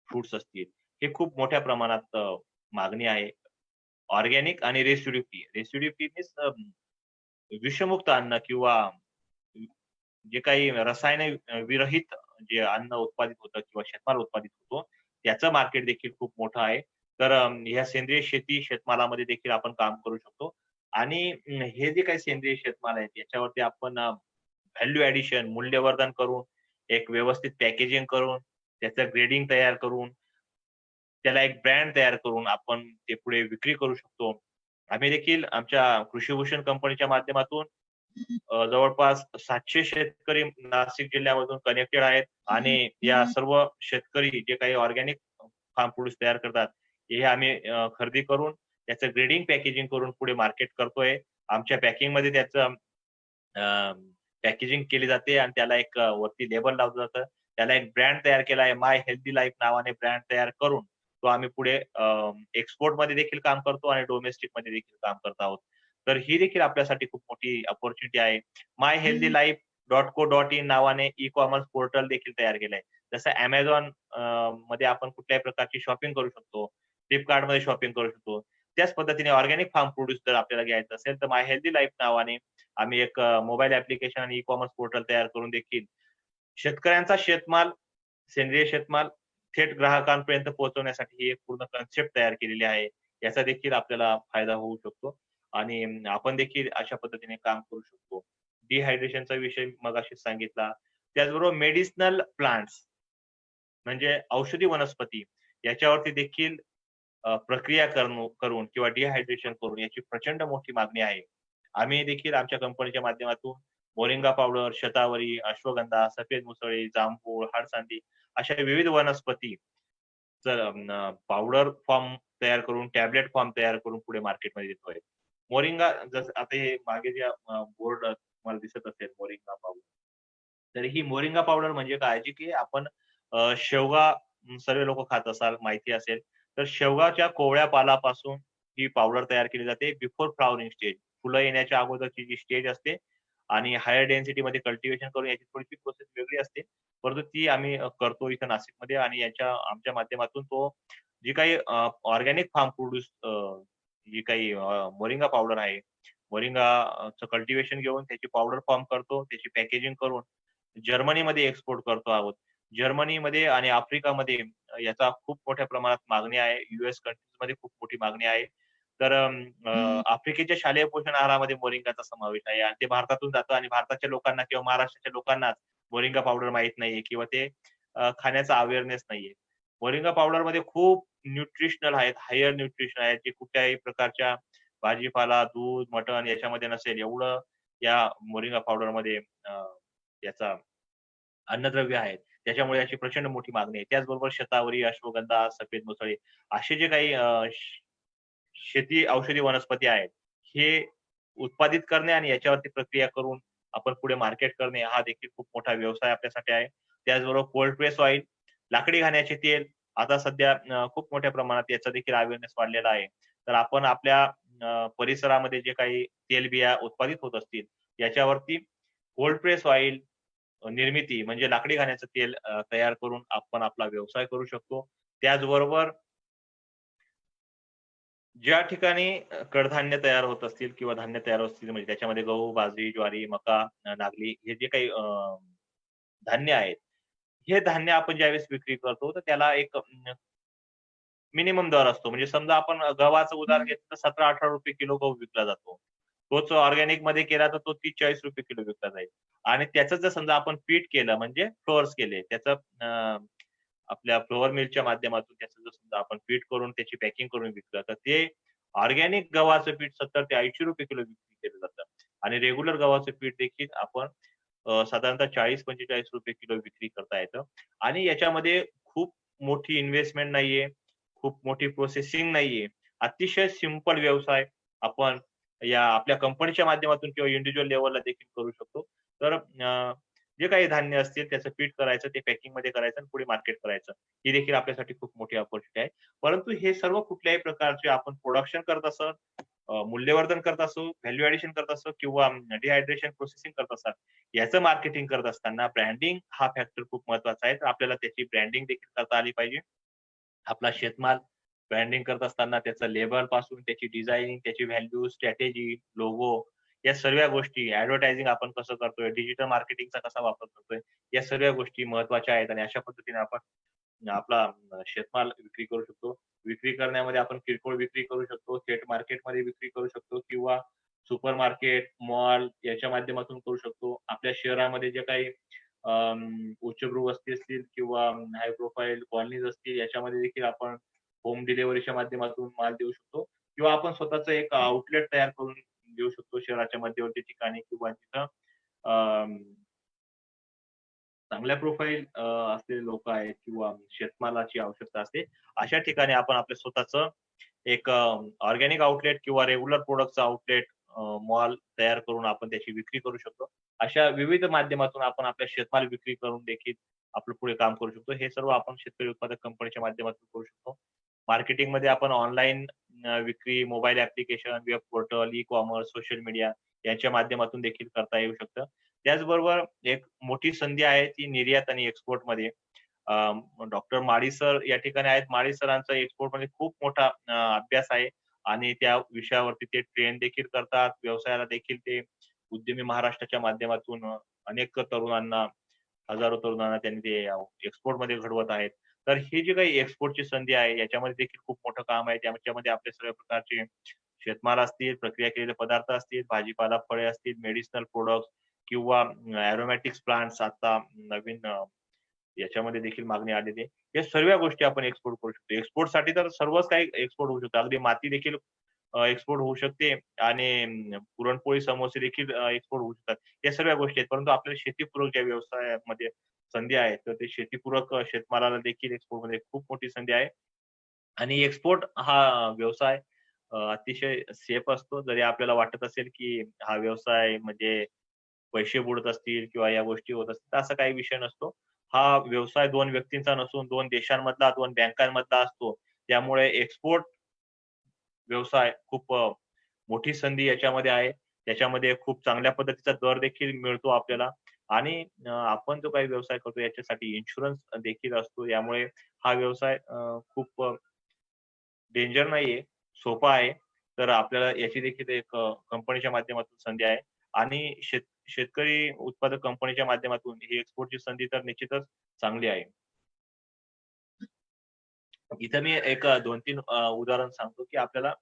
फ्रुट्स असतील. हे खूप मोठ्या प्रमाणात मागणी आहे. ऑर्गॅनिक आणि residue free. Residue free means विषमुक्त अन्न किंवा जे काही रसायन विरहित जे अन्न उत्पादित होतं किंवा शेतमाल उत्पादित होतो, त्याचं मार्केट देखील खूप मोठं आहे. तर ह्या सेंद्रिय शेतमालामध्ये देखील आपण काम करू शकतो. आणि हे जे काही सेंद्रिय शेतमाल आहेत याच्यावरती आपण व्हॅल्यू ॲडिशन, मूल्यवर्धन करून, एक व्यवस्थित पॅकेजिंग करून, त्याचं ग्रेडिंग तयार करून, त्याला एक ब्रँड तयार करून आपण ते पुढे विक्री करू शकतो. आम्ही देखील आमच्या कृषीभूषण कंपनीच्या माध्यमातून जवळपास 700 शेतकरी नाशिक जिल्ह्यामधून कनेक्टेड आहेत आणि या सर्व शेतकरी जे काही ऑर्गॅनिक फार्म प्रोड्यूस तयार करतात, हे आम्ही खरेदी करून त्याचं ग्रेडिंग, पॅकेजिंग करून पुढे मार्केट करतोय. आमच्या पॅकिंगमध्ये त्याचं पॅकेजिंग केली जाते आणि त्याला एक वरती लेबल लावलं जातं. त्याला एक ब्रँड तयार केला आहे. माय हेल्दी लाईफ नावाने ब्रँड तयार करून तो आम्ही पुढे एक्सपोर्टमध्ये देखील काम करतो आणि डोमेस्टिकमध्ये देखील काम करत आहोत. तर ही देखील आपल्यासाठी खूप मोठी अपॉर्च्युनिटी आहे. myhealthylife.co.in नावाने ई-कॉमर्स पोर्टल देखील तयार केलंय. जसं Amazon मध्ये आपण कुठल्याही प्रकारची शॉपिंग करू शकतो. Flipkartमध्ये शॉपिंग करू शकतो. त्याच पद्धतीने ऑर्गॅनिक फार्म प्रोड्यूस जर आपल्याला घ्यायचं असेल, तर माय हेल्दी लाईफ नावाने आम्ही एक मोबाईल ॲप्लिकेशन आणि ई-कॉमर्स पोर्टल तयार करून देखील शेतकऱ्यांचा शेतमाल, सेंद्रिय शेतमाल थेट ग्राहकांपर्यंत पोहोचवण्यासाठी ही एक पूर्ण कन्सेप्ट तयार केलेली आहे. याचा देखील आपल्याला फायदा होऊ शकतो आणि आपण देखील अशा पद्धतीने काम करू शकतो. डिहायड्रेशनचा विषय मगाशीच सांगितला. त्याचबरोबर मेडिसिनल प्लांट्स म्हणजे औषधी वनस्पती याच्यावरती देखील प्रक्रिया करून किंवा डिहायड्रेशन करून याची प्रचंड मोठी मागणी आहे. आम्ही देखील आमच्या कंपनीच्या माध्यमातून मोरिंगा पावडर, शतावरी, अश्वगंधा, सफेद मुसळी, जांभूळ, हाडसांदी अशा विविध वनस्पती पावडर फॉर्म तयार करून, टॅबलेट फॉर्म तयार करून पुढे मार्केटमध्ये देतोय. मोरिंगा जसं आता हे मागे जे बोर्ड तुम्हाला दिसत असेल मोरिंगा पावडर. तर ही मोरिंगा पावडर म्हणजे काय? जी की आपण शेवगा सर्व लोकं खात असाल, माहिती असेल. तर शेवगाच्या कोवळ्या पालापासून ही पावडर तयार केली जाते बिफोर फ्लॉवरिंग स्टेज. फुलं येण्याच्या अगोदरची जी स्टेज असते आणि हायर डेन्सिटीमध्ये कल्टिव्हेशन करून याची थोडीशी प्रोसेस वेगळी असते. परंतु ती आम्ही करतो इथं नाशिकमध्ये आणि आमच्या माध्यमातून तो जी काही ऑर्गॅनिक फार्म प्रोड्यूस जी काही मोरिंगा पावडर आहे. मोरिंगाचं कल्टिव्हेशन घेऊन त्याची पावडर फॉर्म करतो. त्याची पॅकेजिंग करून जर्मनीमध्ये एक्सपोर्ट करतो आहोत. जर्मनीमध्ये आणि आफ्रिकामध्ये याचा खूप मोठ्या प्रमाणात मागणी आहे. यूएस कंट्रीजमध्ये खूप मोठी मागणी आहे. तर आफ्रिकेच्या शालेय पोषण आहारामध्ये मोरिंगाचा समावेश आहे आणि ते भारतातून जातं आणि भारताच्या लोकांना किंवा महाराष्ट्राच्या लोकांनाच मोरिंगा पावडर माहीत नाहीये किंवा ते खाण्याचा अवेअरनेस नाहीये. मोरिंगा पावडरमध्ये खूप न्यूट्रिशनल आहेत, हायर न्यूट्रिशन आहेत, जे कुठल्याही प्रकारच्या भाजीपाला, दूध, मटण याच्यामध्ये नसेल एवढं या मोरिंगा पावडरमध्ये याचा अन्नद्रव्य आहेत. त्याच्यामुळे याची प्रचंड मोठी मागणी आहे. त्याचबरोबर शतावरी, अश्वगंधा, सफेद मुसळी असे जे काही शेती औषधी वनस्पती आहेत, हे उत्पादित करणे आणि याच्यावरती प्रक्रिया करून आपण पुढे मार्केट करणे हा देखील खूप मोठा व्यवसाय आपल्यासाठी आहे. त्याचबरोबर कोल्ड प्रेस ऑइल, लाकडी घाण्याचे तेल आता सध्या खूप मोठ्या प्रमाणात याचा देखील अवेअरनेस वाढलेला आहे. तर आपण आपल्या परिसरामध्ये जे काही तेलबिया उत्पादित होत असतील, याच्यावरती कोल्ड प्रेस ऑइल निर्मिती म्हणजे लाकडी घाण्याचं तेल तयार करून आपण आपला व्यवसाय करू शकतो. त्याचबरोबर ज्या ठिकाणी कडधान्य तयार होत असतील किंवा धान्य तयार होत असतील म्हणजे त्याच्यामध्ये गहू, बाजरी, ज्वारी, मका, नागली हे जे काही धान्य आहेत. हे धान्य आपण ज्यावेळेस विक्री करतो, तर त्याला एक मिनिमम दर असतो. म्हणजे समजा आपण गव्हाचं उदाहरण घेतलं तर ₹17-18 किलो गहू विकला जातो. तोच ऑर्गॅनिकमध्ये केला तर तो ₹30-40 किलो विकला जाईल. आणि त्याचं जर समजा आपण पीठ केलं म्हणजे फ्लोअर्स केले. त्याचं आपल्या फ्लोअर मिलच्या माध्यमातून त्याचं जर समजा आपण पीठ करून त्याची पॅकिंग करून विकलं, तर ते ऑर्गॅनिक गव्हाचं पीठ ₹70 ते ₹80 किलो विक्री केलं जातं. आणि रेग्युलर गव्हाचं पीठ देखील आपण साधारणतः ₹40-45 किलो विक्री करता येतं. आणि याच्यामध्ये खूप मोठी इन्व्हेस्टमेंट नाहीये. खूप मोठी प्रोसेसिंग नाहीये. अतिशय सिंपल व्यवसाय आपण या आपल्या कंपनीच्या माध्यमातून किंवा इंडिव्हिज्युअल लेव्हलला देखील करू शकतो. तर जे काही धान्य असतील त्याचं पीठ करायचं, ते पॅकिंगमध्ये करायचं आणि पुढे मार्केट करायचं. ही देखील आपल्यासाठी खूप मोठी अपॉर्च्युनिटी आहे. परंतु हे सर्व कुठल्याही प्रकारचे आपण प्रोडक्शन करत असाल, मूल्यवर्धन करत असू, व्हॅल्यू ॲडिशन करत असू किंवा डिहायड्रेशन प्रोसेसिंग करत असाल, याचं मार्केटिंग करत असताना ब्रँडिंग हा फॅक्टर खूप महत्वाचा आहे. तर आपल्याला त्याची ब्रँडिंग देखील करता आली पाहिजे. आपला शेतमाल ब्रँडिंग करत असताना त्याचं लेबल पासून त्याची डिझायनिंग, त्याची व्हॅल्यू, स्ट्रॅटेजी, लोगो या सर्व गोष्टी ॲडव्हर्टायझिंग आपण कसं करतोय, डिजिटल मार्केटिंगचा कसा वापर करतोय, या सर्व गोष्टी महत्त्वाच्या आहेत आणि अशा पद्धतीने आपण आपला शेतमाल विक्री करू शकतो. विक्री करण्यामध्ये आपण किरकोळ विक्री करू शकतो, थेट मार्केटमध्ये विक्री करू शकतो किंवा सुपर मार्केट, मॉल याच्या माध्यमातून करू शकतो. आपल्या शहरामध्ये जे काही उच्चभ्रू वस्ती असतील किंवा हाय प्रोफाइल कॉलनीज असतील याच्यामध्ये देखील आपण होम डिलिव्हरीच्या माध्यमातून माल देऊ शकतो किंवा आपण स्वतःचं एक आउटलेट तयार करून देऊ शकतो शहराच्या मध्यवर्ती ठिकाणी किंवा तिथं चांगल्या प्रोफाईल असलेले लोकं आहेत किंवा शेतमालाची आवश्यकता असते. अशा ठिकाणी आपण आपलं स्वतःचं एक ऑर्गॅनिक आउटलेट किंवा रेग्युलर प्रॉडक्टचं आउटलेट मॉल तयार करून आपण त्याची विक्री करू शकतो. अशा विविध माध्यमातून आपण आपल्या शेतमाल विक्री करून देखील आपलं पुढे काम करू शकतो. हे सर्व आपण शेतकरी उत्पादक कंपनीच्या माध्यमातून करू शकतो. मार्केटिंगमध्ये आपण ऑनलाईन विक्री, mobile application, web portal, ecommerce, social media यांच्या माध्यमातून देखील करता येऊ शकतं. त्याचबरोबर एक मोठी संधी आहे ती निर्यात आणि एक्सपोर्टमध्ये. डॉक्टर माळी सर या ठिकाणी आहेत. माळी सरांचा एक्सपोर्टमध्ये खूप मोठा अभ्यास आहे आणि त्या विषयावरती ते ट्रेन देखील करतात. व्यवसायाला देखील ते उद्यमी महाराष्ट्राच्या माध्यमातून अनेक तरुणांना, हजारो तरुणांना त्यांनी ते एक्सपोर्टमध्ये घडवत आहेत. तर ही जी काही एक्सपोर्टची संधी आहे याच्यामध्ये देखील खूप मोठं काम आहे. त्याच्यामध्ये आपले सगळ्या प्रकारचे शेतमाल असतील, प्रक्रिया केलेले पदार्थ असतील, भाजीपाला, फळे असतील, मेडिसिनल प्रॉडक्ट्स किंवा एरोमॅटिक्स प्लांट्स आता नवीन याच्यामध्ये देखील मागणी आलेली आहे. या सर्व गोष्टी आपण एक्सपोर्ट करू शकतो. एक्सपोर्टसाठी तर सर्वच काही एक्सपोर्ट होऊ शकतं. अगदी माती देखील एक्सपोर्ट होऊ शकते आणि पुरणपोळी, समोसे देखील एक्सपोर्ट होऊ शकतात. या सर्व गोष्टी आहेत. परंतु आपल्याला शेतीपूरक ज्या व्यवसायामध्ये संधी आहेत, तर ते शेतीपूरक शेतमालाला देखील एक्सपोर्टमध्ये खूप मोठी संधी आहे. आणि एक्सपोर्ट हा व्यवसाय अतिशय सेफ असतो. जरी आपल्याला वाटत असेल, की हा व्यवसाय म्हणजे पैसे बुडत असतील किंवा या गोष्टी होत असतील, तर असा काही विषय नसतो. हा व्यवसाय 2 व्यक्तींचा नसून 2 देशांमधला, 2 बँकांमधला असतो. त्यामुळे एक्सपोर्ट व्यवसाय खूप मोठी संधी याच्यामध्ये आहे. त्याच्यामध्ये खूप चांगल्या पद्धतीचा दर देखील मिळतो आपल्याला आणि आपण जो काही व्यवसाय करतो याच्यासाठी इन्शुरन्स देखील असतो. यामुळे हा व्यवसाय खूप डेंजर नाहीये, सोपा आहे. तर आपल्याला याची देखील एक कंपनीच्या माध्यमातून संधी आहे आणि शेतकरी उत्पादक कंपनीच्या माध्यमातून ही एक्सपोर्टची संधी तर निश्चितच चांगली आहे. इथं मी एक 2-3 उदाहरण सांगतो, की आपल्याला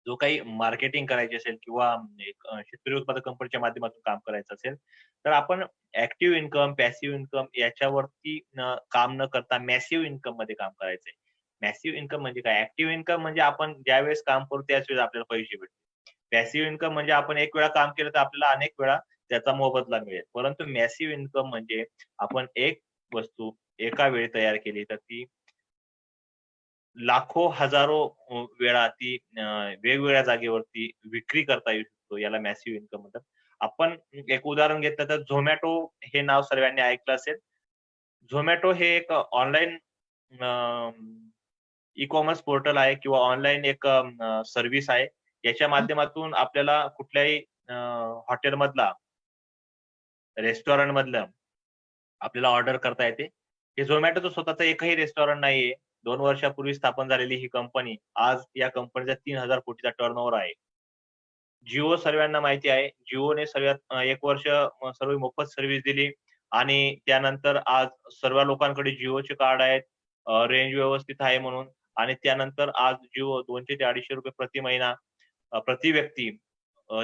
जो काही मार्केटिंग करायची असेल किंवा एक शेतकरी उत्पादक कंपनीच्या माध्यमातून काम करायचं असेल, तर आपण ॲक्टिव्ह इन्कम, पॅसिव्ह इन्कम याच्यावरती काम न करता मॅसिव्ह इन्कममध्ये काम करायचंय. मॅसिव्ह इन्कम म्हणजे काय? ॲक्टिव्ह इन्कम म्हणजे आपण ज्यावेळेस काम करू त्याच वेळेस आपल्याला पैसे भेटतील. पॅसिव्ह इन्कम म्हणजे आपण एक वेळा काम केलं तर आपल्याला अनेक वेळा त्याचा मोबदला मिळेल. परंतु मॅसिव्ह इन्कम म्हणजे आपण एक वस्तू एका वेळी तयार केली तर ती लाखो, हजारो वेळा ती वेगवेगळ्या जागेवरती विक्री करता येऊ शकतो. याला मॅसिव्ह इन्कम म्हणतात. आपण एक उदाहरण घेतलं तर Zomato हे नाव सर्वांनी ऐकलं असेल. Zomato हे एक ऑनलाईन ई-कॉमर्स पोर्टल आहे किंवा ऑनलाईन एक सर्व्हिस आहे. याच्या माध्यमातून आपल्याला कुठल्याही हॉटेलमधला, रेस्टॉरंटमधलं आपल्याला ऑर्डर करता येते. हे Zomatoचं स्वतःचं एकही रेस्टॉरंट नाहीये. 2 वर्षापूर्वी स्थापन झालेली ही कंपनी आज या कंपनीचा 3,000 कोटीचा टर्नओव्हर आहे. जिओ सर्वांना माहिती आहे. जिओने सर्वात 1 वर्ष सर्व मोफत सर्व्हिस दिली आणि त्यानंतर आज सर्व लोकांकडे जिओचे कार्ड आहेत. रेंज व्यवस्थित आहे म्हणून आणि त्यानंतर आज जिओ ₹200 ते ₹250 प्रति महिना प्रति व्यक्ती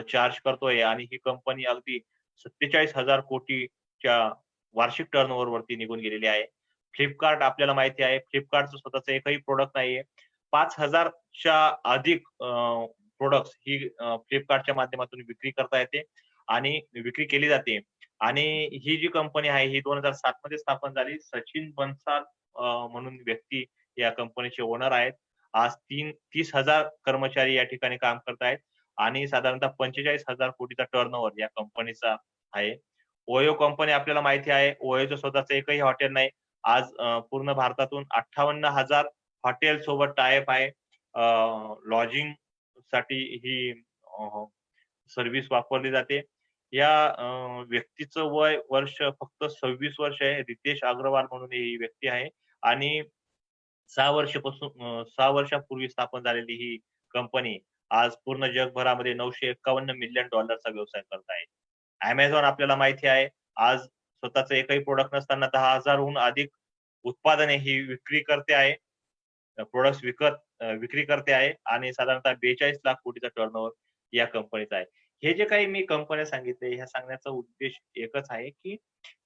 चार्ज करतोय आणि ही कंपनी अगदी 47,000 कोटीच्या वार्षिक टर्नओव्हरवरती निघून गेलेली आहे. Flipkart आपल्याला माहिती आहे. Flipkartचं स्वतःचं एकही प्रॉडक्ट नाहीये. 5,000 च्या अधिक प्रॉडक्ट्स ही Flipkartच्या माध्यमातून विक्री करता येते आणि विक्री केली जाते. आणि ही जी कंपनी आहे ही 2007 मध्ये स्थापन झाली. सचिन बन्सल म्हणून व्यक्ती या कंपनीचे ओनर आहेत. आज 30,000 कर्मचारी या ठिकाणी काम करत आहेत आणि साधारणतः 45,000 कोटीचा टर्नओव्हर या कंपनीचा आहे. ओयो कंपनी आपल्याला माहिती आहे. ओयोचं स्वतःचं एकही हॉटेल नाही. आज पूर्ण भारतातून 58,000 हॉटेल सोबत टाय अप आहे. लॉजिंग साठी ही सर्व्हिस वापरली जाते. या व्यक्तीचं वर्ष फक्त 26 वर्ष आहे. रितेश अग्रवाल म्हणून ही व्यक्ती आहे आणि 6 वर्षापूर्वी स्थापन झालेली ही कंपनी आज पूर्ण जगभरामध्ये $951 मिलियन चा व्यवसाय करत आहे. Amazon आपल्याला माहिती आहे. आज स्वतःचं एकही प्रॉडक्ट नसताना 10,000 हून अधिक उत्पादने ही विक्री करते आहे, प्रोडक्ट्स विक्री करते आहे आणि साधारणतः 42 लाख कोटीचा टर्नओव्हर या कंपनीचा आहे. हे जे काही मी कंपन्या सांगितले, ह्या सांगण्याचा उद्देश एकच आहे, की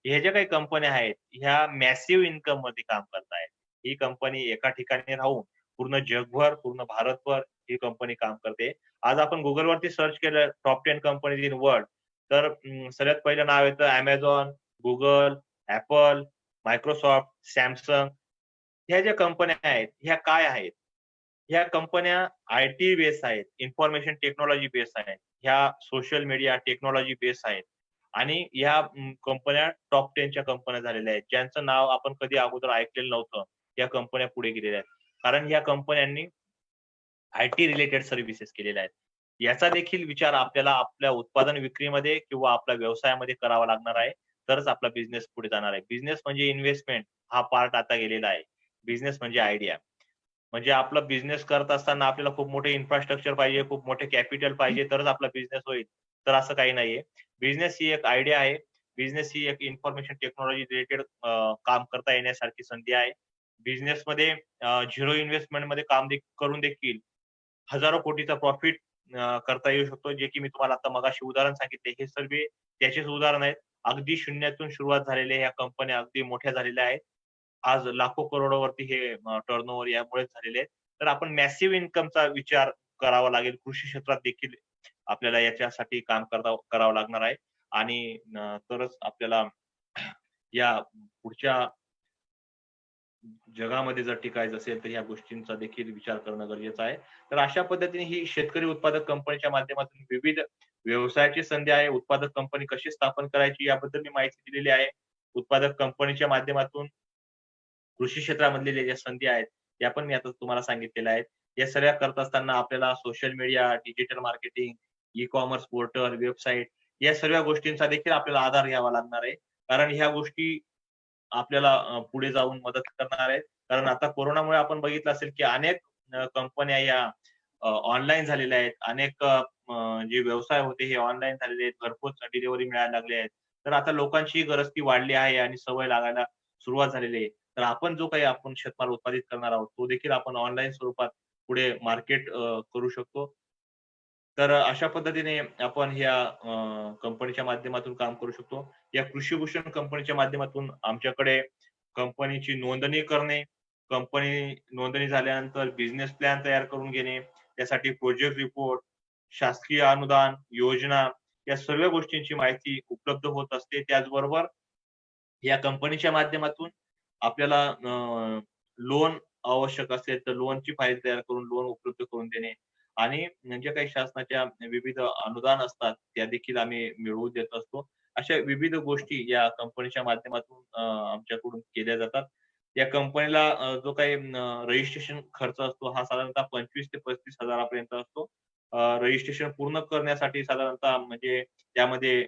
हे ज्या काही कंपन्या आहेत, ह्या मॅसिव्ह इन्कममध्ये काम करत आहेत. ही कंपनी एका ठिकाणी राहून पूर्ण जगभर, पूर्ण भारतभर ही कंपनी काम करते. आज आपण Googleवरती सर्च केलं टॉप 10 कंपनीज इन वर्ल्ड, तर सगळ्यात पहिलं नाव येतं Amazon, Google, Apple, Microsoft, Samsung. ह्या ज्या कंपन्या आहेत, ह्या काय आहेत? ह्या कंपन्या आय-टी बेस आहेत, इन्फॉर्मेशन टेक्नॉलॉजी बेस आहेत. ह्या सोशल मीडिया टेक्नॉलॉजी बेस आहेत आणि ह्या कंपन्या टॉप 10 च्या कंपन्या झालेल्या आहेत. ज्यांचं नाव आपण कधी अगोदर ऐकलेलं नव्हतं. या कंपन्या पुढे गेलेल्या आहेत. कारण ह्या कंपन्यांनी आय-टी रिलेटेड सर्व्हिसेस केलेल्या आहेत. याचा देखील विचार आपल्याला आपल्या उत्पादन विक्रीमध्ये किंवा आपल्या व्यवसायामध्ये करावा लागणार आहे. तरच आपला बिझनेस पुढे जाणार आहे. बिझनेस म्हणजे इन्व्हेस्टमेंट हा पार्ट आता गेलेला आहे. बिझनेस म्हणजे आयडिया. म्हणजे आपला बिझनेस करत असताना आपल्याला खूप मोठे इन्फ्रास्ट्रक्चर पाहिजे, खूप मोठे कॅपिटल पाहिजे तरच आपला बिझनेस होईल. तर असं काही नाहीये. बिझनेस ही एक आयडिया आहे. बिझनेस ही एक इन्फॉर्मेशन टेक्नॉलॉजी रिलेटेड काम करता येण्यासारखी संधी आहे. बिझनेसमध्ये झिरो इन्व्हेस्टमेंटमध्ये काम करून देखील हजारो कोटीचा प्रॉफिट करता येऊ शकतो. जे की मी तुम्हाला आता मगाशी उदाहरण सांगितले. हे सर्व त्याचेच उदाहरण आहेत. अगदी शून्यातून सुरुवात झालेल्या ह्या कंपन्या अगदी मोठ्या झालेल्या आहेत. आज लाखो करोडोवरती हे टर्नओव्हर यामुळेच झालेले आहेत. तर आपण मॅसिव्ह इन्कमचा विचार करावा लागेल. कृषी क्षेत्रात देखील आपल्याला याच्यासाठी काम करावं लागणार आहे आणि तरच आपल्याला या पुढच्या जगामध्ये जर टिकायचं असेल तर ह्या गोष्टींचा देखील विचार करणं गरजेचं आहे. तर अशा पद्धतीने ही शेतकरी उत्पादक कंपनीच्या माध्यमातून विविध व्यवसायाची संधी आहे. उत्पादक कंपनी कशी स्थापन करायची याबद्दल मी माहिती दिलेली आहे. उत्पादक कंपनीच्या माध्यमातून कृषी क्षेत्रामधल्या ज्या संधी आहेत, त्या पण मी आता तुम्हाला सांगितलेल्या आहेत. या सगळ्या करत असताना आपल्याला social media, digital marketing, ecommerce portal, website या सर्व गोष्टींचा देखील आपल्याला आधार घ्यावा लागणार आहे. कारण ह्या गोष्टी आपल्याला पुढे जाऊन मदत करणार आहेत. कारण आता कोरोनामुळे आपण बघितलं असेल, की अनेक कंपन्या या ऑनलाईन झालेल्या आहेत. अनेक जे व्यवसाय होते हे ऑनलाईन झालेले आहेत. घरपोच डिलिव्हरी मिळायला लागली आहेत. तर आता लोकांची गरज ती वाढली आहे आणि सवय लागायला सुरुवात झालेली आहे. तर आपण जो काही आपण शेतमाल उत्पादित करणार आहोत, तो देखील आपण ऑनलाईन स्वरूपात पुढे मार्केट करू शकतो. तर अशा पद्धतीने आपण ह्या कंपनीच्या माध्यमातून काम करू शकतो. या कृषी भूषण कंपनीच्या माध्यमातून आमच्याकडे कंपनीची नोंदणी करणे, कंपनी नोंदणी झाल्यानंतर बिझनेस प्लॅन तयार करून घेणे, त्यासाठी प्रोजेक्ट रिपोर्ट, शासकीय अनुदान, योजना या सर्व गोष्टींची माहिती उपलब्ध होत असते. त्याचबरोबर या कंपनीच्या माध्यमातून आपल्याला लोन आवश्यक असेल तर लोनची फाईल तयार करून लोन उपलब्ध करून देणे आणि जे काही शासनाच्या विविध अनुदान असतात, त्या देखील आम्ही मिळवून देत असतो. अशा विविध गोष्टी या कंपनीच्या माध्यमातून आमच्याकडून केल्या जातात. या कंपनीला जो काही रजिस्ट्रेशन खर्च असतो, हा साधारणतः 25,000 ते 35,000 पर्यंत असतो. रजिस्ट्रेशन पूर्ण करण्यासाठी साधारणतः म्हणजे त्यामध्ये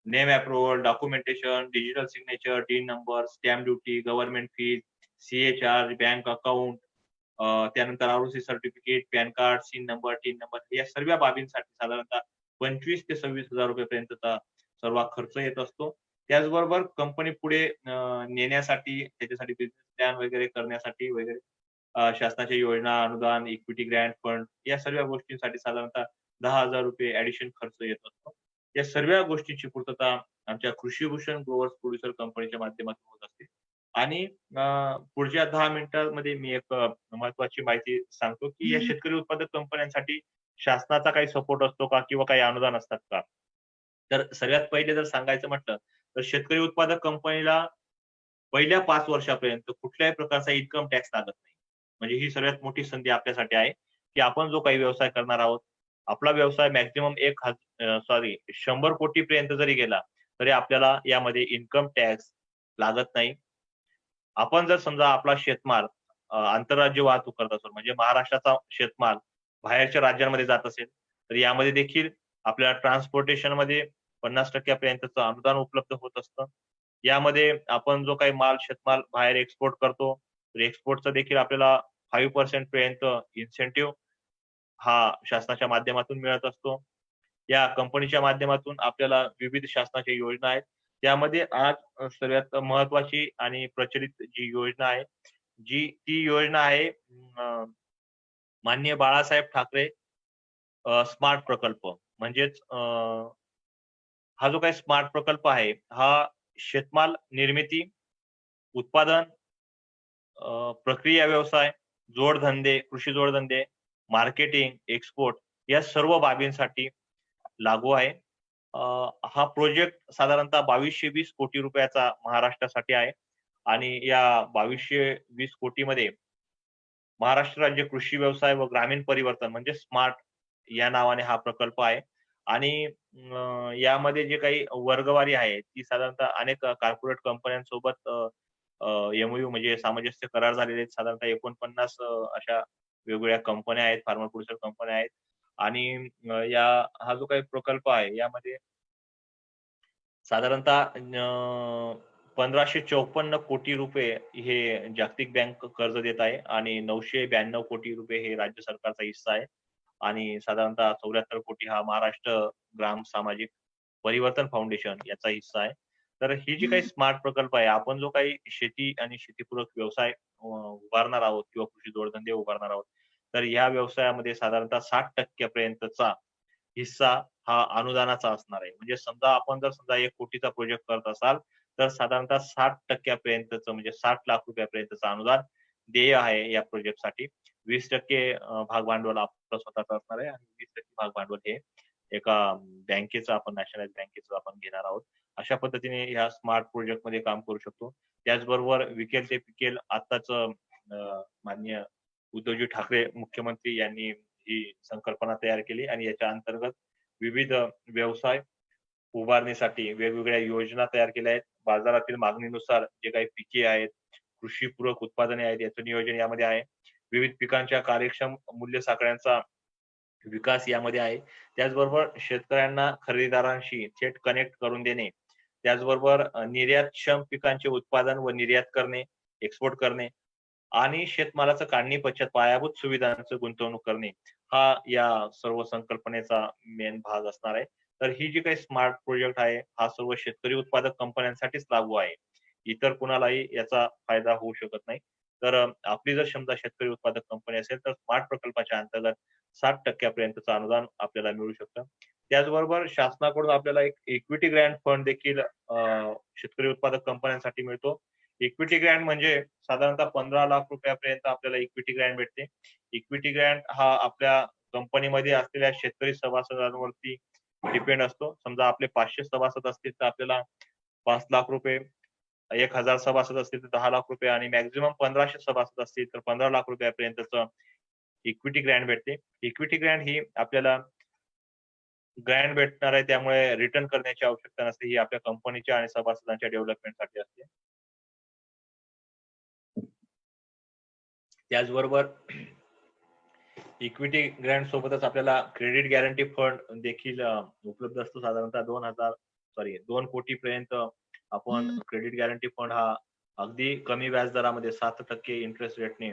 name approval, documentation, digital signature, TIN number, stamp duty, government fees, CA charge, bank account, त्यानंतर ROC certificate, PAN card, CIN number, TIN number या सर्व बाबींसाठी साधारणतः 25,000 ते 26,000 पर्यंतचा सर्व खर्च येत असतो. त्याचबरोबर कंपनी पुढे नेण्यासाठी त्याच्यासाठी बिझनेस प्लॅन वगैरे करण्यासाठी वगैरे शासनाच्या योजना, अनुदान, इक्विटी ग्रँट फंड या सर्व गोष्टींसाठी साधारणतः ₹10,000 ॲडिशन खर्च येत असतो. या सर्व गोष्टींची पूर्तता आमच्या कृषी भूषण ग्रोवर्स प्रोड्युसर कंपनीच्या माध्यमातून होत असते. आणि पुढच्या 10 मिनिटांमध्ये मी एक महत्त्वाची माहिती सांगतो, की या शेतकरी उत्पादक कंपन्यांसाठी शासनाचा काही सपोर्ट असतो का? किंवा काही अनुदान असतात का? तर सगळ्यात पहिले जर सांगायचं म्हटलं, तर शेतकरी उत्पादक कंपनीला पहिल्या 5 वर्षापर्यंत कुठल्याही प्रकारचा इन्कम टॅक्स लागत नाही. म्हणजे ही सगळ्यात मोठी संधी आपल्यासाठी आहे, की आपण जो काही व्यवसाय करणार आहोत, आपला व्यवसाय मॅक्सिमम 100 कोटीपर्यंत जरी गेला, तरी आपल्याला यामध्ये इन्कम टॅक्स लागत नाही. आपण जर समजा आपला शेतमाल आंतरराज्य वाहतूक करत असू, म्हणजे महाराष्ट्राचा शेतमाल बाहेरच्या राज्यांमध्ये जात असेल, तर यामध्ये देखील आपल्याला ट्रान्सपोर्टेशनमध्ये 50% पर्यंतचं अनुदान उपलब्ध होत असतं. यामध्ये आपण जो काही शेतमाल बाहेर एक्सपोर्ट करतो, तर एक्सपोर्टचा देखील आपल्याला 5% पर्यंत इन्सेंटिव्ह हा शासनाच्या माध्यमातून मिळत असतो. या कंपनीच्या माध्यमातून आपल्याला विविध शासनाच्या योजना आहेत. त्यामध्ये आज सर्वात महत्वाची आणि प्रचलित जी योजना आहे, ती योजना आहे माननीय बाळासाहेब ठाकरे स्मार्ट प्रकल्प. म्हणजेच हा जो काही स्मार्ट प्रकल्प आहे, हा शेतमाल निर्मिती, उत्पादन, प्रक्रिया व्यवसाय, जोडधंदे, कृषी जोडधंदे, मार्केटिंग, एक्सपोर्ट या सर्व बाबींसाठी लागू आहे. हा प्रोजेक्ट साधारणतः 2220 कोटी रुपयाचा महाराष्ट्रासाठी आहे आणि या 2220 कोटीमध्ये महाराष्ट्र राज्य कृषी व्यवसाय व ग्रामीण परिवर्तन म्हणजे स्मार्ट या नावाने हा प्रकल्प आहे आणि यामध्ये जे काही वर्गवारी आहे ती साधारणतः अनेक कॉर्पोरेट कंपन्यांसोबत एमओयू म्हणजे सामंजस्य करार झालेले आहेत. साधारणतः 49 अशा वेगवेगळ्या कंपन्या आहेत, फार्मा प्रोड्युसर कंपन्या आहेत आणि हा जो काही प्रकल्प आहे यामध्ये साधारणतः 1554 कोटी रुपये हे जागतिक बँक कर्ज देत आहे आणि 992 कोटी रुपये हे राज्य सरकारचा हिस्सा आहे आणि साधारणतः 74 कोटी हा महाराष्ट्र ग्राम सामाजिक परिवर्तन फाउंडेशन याचा हिस्सा आहे. तर ही जी काही स्मार्ट प्रकल्प आहे, आपण जो काही शेती आणि शेतीपूरक व्यवसाय उभारणार आहोत किंवा कृषी जोडधंदे उभारणार आहोत, तर या व्यवसायामध्ये साधारणतः 60% पर्यंतचा हिस्सा हा अनुदानाचा असणार आहे. म्हणजे समजा आपण जर समजा 1 कोटीचा प्रोजेक्ट करत असाल, तर साधारणतः 60% पर्यंतचं म्हणजे 60 लाख रुपयापर्यंतचं अनुदान देय आहे या प्रोजेक्टसाठी. 20% भाग भांडवल आपलं स्वतःचं असणार आहे आणि 20% भाग भांडवल हे एका बँकेचं आपण नॅशनलाइज बँकेचं आपण घेणार आहोत. अशा पद्धतीने ह्या स्मार्ट प्रोजेक्टमध्ये काम करू शकतो. त्याचबरोबर विकेल ते पिकेल आत्ताच माननीय उद्धवजी ठाकरे मुख्यमंत्री यांनी ही संकल्पना तयार केली आणि याच्या अंतर्गत विविध व्यवसाय उभारणीसाठी वेगवेगळ्या योजना तयार केल्या आहेत. बाजारातील मागणीनुसार जे काही पिके आहेत, कृषीपूरक उत्पादने आहेत याचं नियोजन यामध्ये आहे. विविध पिकांच्या कार्यक्षम मूल्य साखळ्यांचा विकास यामध्ये आहे. त्याचबरोबर शेतकऱ्यांना खरेदीदारांशी थेट कनेक्ट करून देणे, त्याचबरोबर निर्यातक्षम पिकांचे उत्पादन व निर्यात करणे, एक्सपोर्ट करणे आणि शेतमालाचं काढणी पश्चात पायाभूत सुविधांचं गुंतवणूक करणे, हा या सर्व संकल्पनेचा मेन भाग असणार आहे. तर ही जी काही स्मार्ट प्रोजेक्ट आहे, हा सर्व शेतकरी उत्पादक कंपन्यांसाठीच लागू आहे. इतर कुणालाही याचा फायदा होऊ शकत नाही. तर आपली जर समजा शेतकरी उत्पादक कंपनी असेल, तर स्मार्ट प्रकल्पाच्या अंतर्गत 60% पर्यंतचं अनुदान आपल्याला मिळू शकतं. त्याचबरोबर शासनाकडून आपल्याला एक इक्विटी ग्रँट फंड देखील शेतकरी उत्पादक कंपन्यांसाठी मिळतो. इक्विटी ग्रँट म्हणजे साधारणतः 15 लाख रुपयापर्यंत आपल्याला इक्विटी ग्रँट भेटते. इक्विटी ग्रँट हा आपल्या कंपनीमध्ये असलेल्या शेतकरी सभासदांवरती डिपेंड असतो. समजा आपले 500 सभासद असतील तर आपल्याला 5 लाख रुपये, 1000 सभासद असतील तर 10 लाख रुपये आणि मॅक्सिमम 1500 सभासद असतील तर 15 लाख रुपयापर्यंतचं इक्विटी ग्रँट भेटते. इक्विटी ग्रँट ही आपल्याला ग्रँट भेटणार आहे त्यामुळे रिटर्न करण्याची आवश्यकता नसते. ही आपल्या कंपनीच्या आणि सभासदांच्या डेव्हलपमेंटसाठी असते. त्याचबरोबर इक्विटी ग्रँट सोबतच आपल्याला क्रेडिट गॅरंटी फंड देखील उपलब्ध असतो. साधारणतः 2 कोटीपर्यंत आपण क्रेडिट गॅरंटी फंड हा अगदी कमी व्याज दरामध्ये 7% इंटरेस्ट रेटने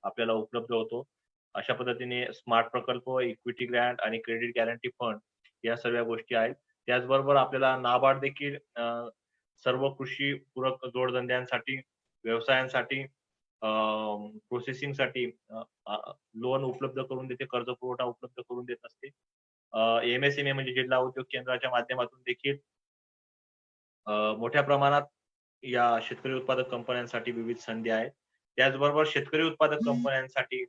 आपल्याला उपलब्ध होतो. अशा पद्धतीने स्मार्ट प्रकल्प, इक्विटी ग्रँट आणि क्रेडिट गॅरंटी फंड या सर्व गोष्टी आहेत. त्याचबरोबर आपल्याला नाबार्ड देखील सर्व कृषी पूरक जोडधंद्यांसाठी, व्यवसायांसाठी, प्रोसेसिंगसाठी लोन उपलब्ध करून देते, कर्ज पुरवठा उपलब्ध करून देत असते. एमएसएमई म्हणजे जिल्हा उद्योग केंद्राच्या माध्यमातून देखील मोठ्या प्रमाणात या शेतकरी उत्पादक कंपन्यांसाठी विविध संधी आहेत. त्याचबरोबर शेतकरी उत्पादक कंपन्यांसाठी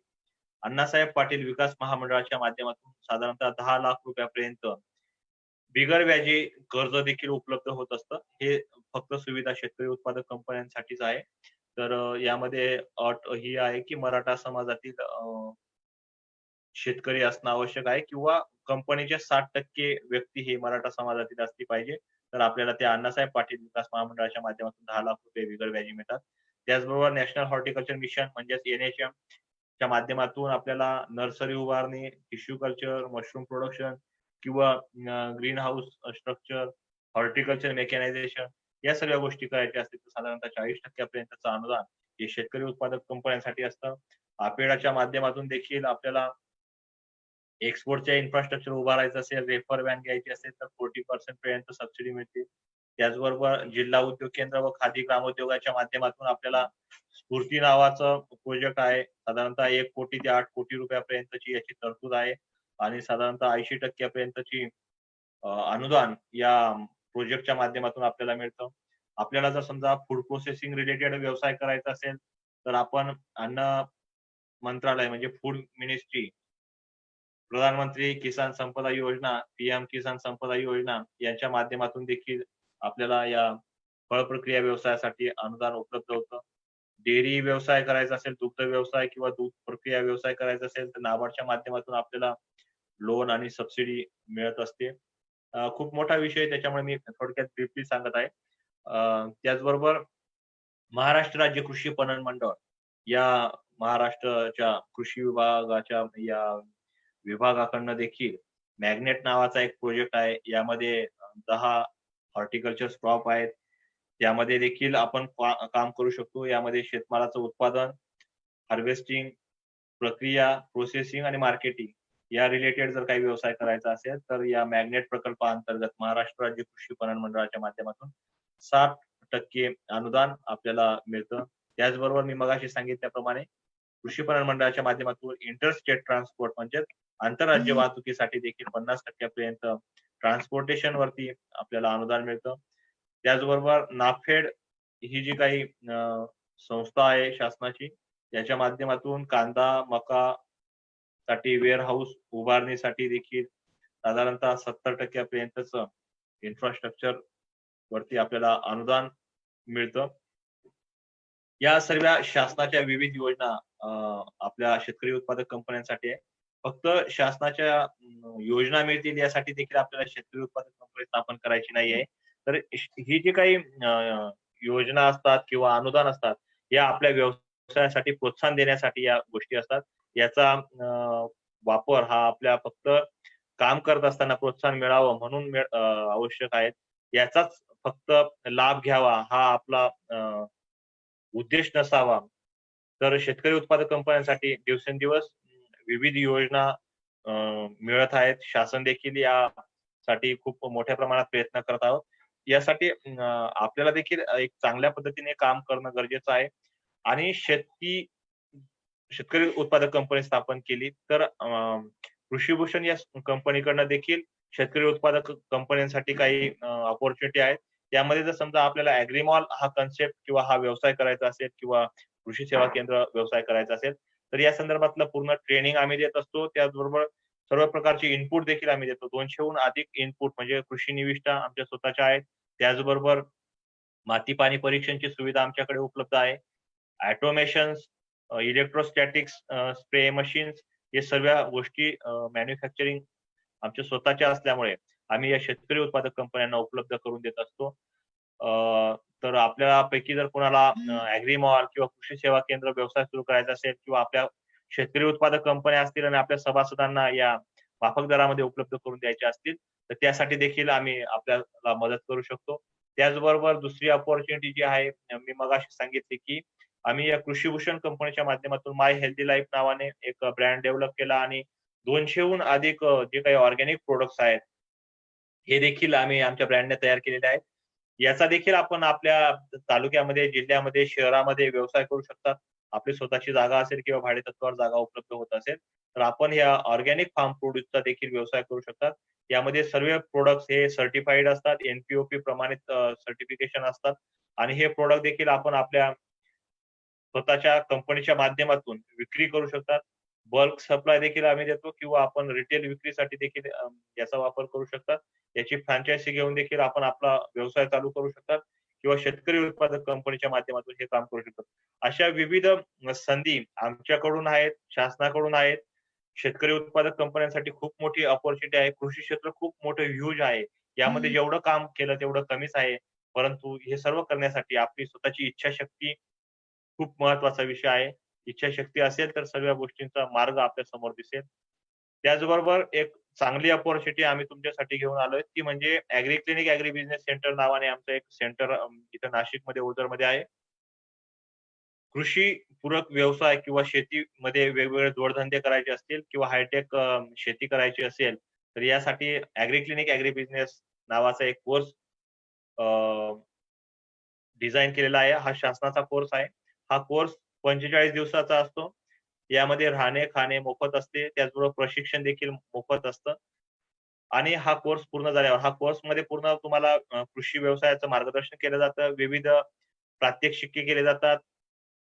अण्णासाहेब पाटील विकास महामंडळाच्या माध्यमातून साधारणतः 10 लाख रुपयापर्यंत बिगर व्याजी कर्ज देखील उपलब्ध होत असतं. हे फक्त सुविधा शेतकरी उत्पादक कंपन्यांसाठीच आहे. तर यामध्ये अट ही आहे की मराठा समाजातील शेतकरी असणं आवश्यक आहे किंवा कंपनीच्या 60% व्यक्ती ही मराठा समाजातील असली पाहिजे. तर आपल्याला त्या अण्णासाहेब पाटील विकास महामंडळाच्या माध्यमातून 10 लाख रुपये बिगर व्याजी मिळतात. त्याचबरोबर नॅशनल हॉर्टिकल्चर मिशन म्हणजेच NHM च्या माध्यमातून आपल्याला नर्सरी उभारणी, टिश्यू कल्चर, मशरूम प्रोडक्शन किंवा green house structure, horticulture mechanisation या सर्व गोष्टी करायच्या असतील तर साधारणतः 40% पर्यंतचं अनुदान हे शेतकरी उत्पादक कंपन्यांसाठी असतं. APEDAच्या माध्यमातून देखील आपल्याला एक्सपोर्टच्या इन्फ्रास्ट्रक्चर उभारायचं असेल, रेफर व्हॅन घ्यायची असेल तर 40% पर्यंत सबसिडी मिळते. त्याचबरोबर जिल्हा उद्योग केंद्र व खादी ग्रामोद्योगाच्या माध्यमातून आपल्याला स्फूर्ती नावाचं प्रोजेक्ट आहे. साधारणतः 1 कोटी ते 8 कोटी रुपयापर्यंतची याची तरतूद आहे आणि साधारणतः 80% पर्यंतची अनुदान या प्रोजेक्टच्या माध्यमातून आपल्याला मिळतं. आपल्याला जर समजा फूड प्रोसेसिंग रिलेटेड व्यवसाय करायचा असेल, तर आपण अन्न मंत्रालय म्हणजे फूड मिनिस्ट्री, प्रधानमंत्री किसान संपदा योजना, पीएम किसान संपदा योजना यांच्या माध्यमातून देखील आपल्याला या फळ प्रक्रिया व्यवसायासाठी अनुदान उपलब्ध होतं. डेअरी व्यवसाय करायचा असेल, दुग्ध व्यवसाय किंवा दूध प्रक्रिया व्यवसाय करायचा असेल, तर नाबार्डच्या माध्यमातून आपल्याला लोन आणि सबसिडी मिळत असते. खूप मोठा विषय आहे, त्याच्यामुळे मी थोडक्यात ब्रीफली सांगत आहे. त्याचबरोबर महाराष्ट्र राज्य कृषी पणन मंडळ या महाराष्ट्राच्या कृषी विभागाच्या या विभागाकडनं देखील मॅग्नेट नावाचा एक प्रोजेक्ट आहे. यामध्ये 10 हॉर्टिकल्चर क्रॉप आहेत. त्यामध्ये देखील आपण काम करू शकतो. यामध्ये शेतमालाचं उत्पादन, हार्वेस्टिंग, प्रक्रिया, प्रोसेसिंग आणि मार्केटिंग या रिलेटेड जर काही व्यवसाय करायचा असेल, तर या मॅग्नेट प्रकल्पाअंतर्गत महाराष्ट्र राज्य कृषी पणन मंडळाच्या माध्यमातून 60% अनुदान आपल्याला मिळतं. त्याचबरोबर मी मगाशी सांगितल्याप्रमाणे कृषी पणन मंडळाच्या माध्यमातून इंटरस्टेट ट्रान्सपोर्ट म्हणजे आंतरराज्य वाहतुकीसाठी देखील 50% पर्यंत ट्रान्सपोर्टेशन वरती आपल्याला अनुदान मिळतं. त्याचबरोबर नाफेड ही जी काही संस्था आहे शासनाची, याच्या माध्यमातून कांदा, मका साठी वेअर हाऊस उभारणीसाठी देखील साधारणतः 70% पर्यंतच इन्फ्रास्ट्रक्चर वरती आपल्याला अनुदान मिळतं. या सर्व शासनाच्या विविध योजना आपल्या शेतकरी उत्पादक कंपन्यांसाठी आहे. फक्त शासनाच्या योजना मिळतील यासाठी देखील आपल्याला शेतकरी उत्पादक कंपनी स्थापन करायची नाहीये. तर ही जी काही योजना असतात किंवा अनुदान असतात, या आपल्या व्यवसायासाठी प्रोत्साहन देण्यासाठी या गोष्टी असतात. याचा वापर हा आपल्या फक्त काम करत असताना प्रोत्साहन मिळावं म्हणून आवश्यक आहे. याचाच फक्त लाभ घ्यावा हा आपला उद्देश नसावा. तर शेतकरी उत्पादक कंपन्यांसाठी दिवसेंदिवस विविध योजना मिळत आहेत. शासन देखील यासाठी खूप मोठ्या प्रमाणात प्रयत्न करत आहोत. यासाठी आपल्याला देखील एक चांगल्या पद्धतीने काम करणं गरजेचं आहे आणि शेतकरी उत्पादक कंपनी स्थापन केली तर कृषी भूषण या कंपनीकडनं देखील शेतकरी उत्पादक कंपन्यांसाठी काही अपॉर्च्युनिटी आहेत. त्यामध्ये जर समजा आपल्याला ॲग्रीमॉल हा कन्सेप्ट किंवा हा व्यवसाय करायचा असेल किंवा कृषी सेवा केंद्र व्यवसाय करायचा असेल, तर या संदर्भातलं पूर्ण ट्रेनिंग आम्ही देत असतो. त्याचबरोबर सर्व प्रकारचे इनपुट देखील आम्ही देतो. 200हून अधिक इनपुट म्हणजे कृषी निविष्ठा आमच्या स्वतःच्या आहेत. त्याचबरोबर माती पाणी परीक्षणची सुविधा आमच्याकडे उपलब्ध आहे. ऑटोमेशन्स, इलेक्ट्रोस्टॅटिक्स, स्प्रे मशीन्स हे सर्व गोष्टी मॅन्युफॅक्चरिंग आमच्या स्वतःच्या असल्यामुळे आम्ही या शेतकरी उत्पादक कंपन्यांना उपलब्ध करून देत असतो. तर आपल्या पैकी जर कोणाला ॲग्रीमॉल किंवा कृषी सेवा केंद्र व्यवसाय सुरू करायचा असेल किंवा आपल्या शेतकरी उत्पादक कंपन्या असतील आणि आपल्या सभासदांना या माफक दरामध्ये उपलब्ध करून द्यायच्या असतील, तर त्यासाठी देखील आम्ही आपल्याला मदत करू शकतो. त्याचबरोबर दुसरी अपॉर्च्युनिटी जी आहे, मी मगाशी सांगितली की आम्ही या कृषी भूषण कंपनीच्या माध्यमातून माय हेल्दी लाईफ नावाने एक ब्रँड डेव्हलप केला आणि 200हून अधिक जे काही ऑर्गॅनिक प्रॉडक्ट्स आहेत, हे देखील आम्ही आमच्या ब्रँडने तयार केलेले आहेत. याचा देखील आपण आपल्या तालुक्यामध्ये, जिल्ह्यामध्ये, शहरामध्ये व्यवसाय करू शकतात. आपली स्वतःची जागा असेल किंवा भाडेतत्त्वावर जागा उपलब्ध होत असेल, तर आपण या ऑर्गॅनिक फार्म प्रोड्यूसचा देखील व्यवसाय करू शकतात. यामध्ये सर्व प्रॉडक्ट्स हे सर्टिफाईड असतात. एन-पी-ओ-पी प्रमाणित सर्टिफिकेशन असतात आणि हे प्रॉडक्ट देखील आपण आपल्या स्वतःच्या कंपनीच्या माध्यमातून विक्री करू शकतात. बल्क सप्लाय देखील आम्ही देतो किंवा आपण रिटेल विक्रीसाठी देखील याचा वापर करू शकतात. याची फ्रँचायझी घेऊन देखील आपण आपला व्यवसाय चालू करू शकतात किंवा शेतकरी उत्पादक कंपनीच्या माध्यमातून हे काम करू शकतात. अशा विविध संधी आमच्याकडून आहेत, शासनाकडून आहेत. शेतकरी उत्पादक कंपन्यांसाठी खूप मोठी अपॉर्च्युनिटी आहे. कृषी क्षेत्र खूप मोठं ह्यूज आहे. यामध्ये जेवढं काम केलं तेवढं कमीच आहे. परंतु हे सर्व करण्यासाठी आपली स्वतःची इच्छाशक्ती खूप महत्वाचा विषय आहे. इच्छाशक्ती असेल तर सर्व गोष्टींचा मार्ग आपल्या समोर दिसेल. त्याचबरोबर एक चांगली अपॉर्च्युनिटी आम्ही तुमच्यासाठी घेऊन आलोय, ती म्हणजे agri clinic agri business centre नावाने आमचं एक सेंटर इथं नाशिकमध्ये ओझरमध्ये आहे. कृषी पूरक व्यवसाय किंवा शेतीमध्ये वेगवेगळे जोडधंदे करायचे असतील किंवा हायटेक शेती करायची असेल, तर यासाठी ॲग्री क्लिनिक ॲग्री बिझनेस नावाचा एक कोर्स डिझाईन केलेला आहे. हा शासनाचा कोर्स आहे. हा कोर्स 45 दिवसाचा असतो. यामध्ये राहणे, खाणे मोफत असते. त्याचबरोबर प्रशिक्षण देखील मोफत असतं. आणि हा कोर्स पूर्ण झाल्यावर हा कोर्समध्ये पूर्ण तुम्हाला कृषी व्यवसायाचं मार्गदर्शन केलं जातं. विविध प्रात्यक्षिके केले जातात.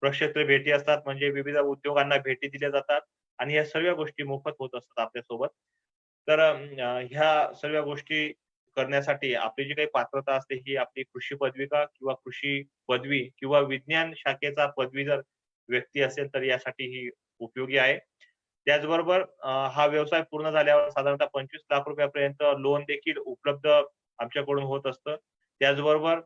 प्रक्षेत्र भेटी असतात म्हणजे विविध उद्योगांना भेटी दिल्या जातात आणि या सर्व गोष्टी मोफत होत असतात आपल्यासोबत. तर ह्या सर्व गोष्टी करण्यासाठी आपली जी काही पात्रता असते ही आपली कृषी पदविका किंवा कृषी पदवी किंवा विज्ञान शाखेचा पदवीधर व्यक्ती असेल तर यासाठी ही उपयोगी आहे. त्याचबरोबर हा व्यवसाय पूर्ण झाल्यावर साधारणतः 25 लाख रुपयापर्यंत लोन देखील उपलब्ध आमच्याकडून होत असतं. त्याचबरोबर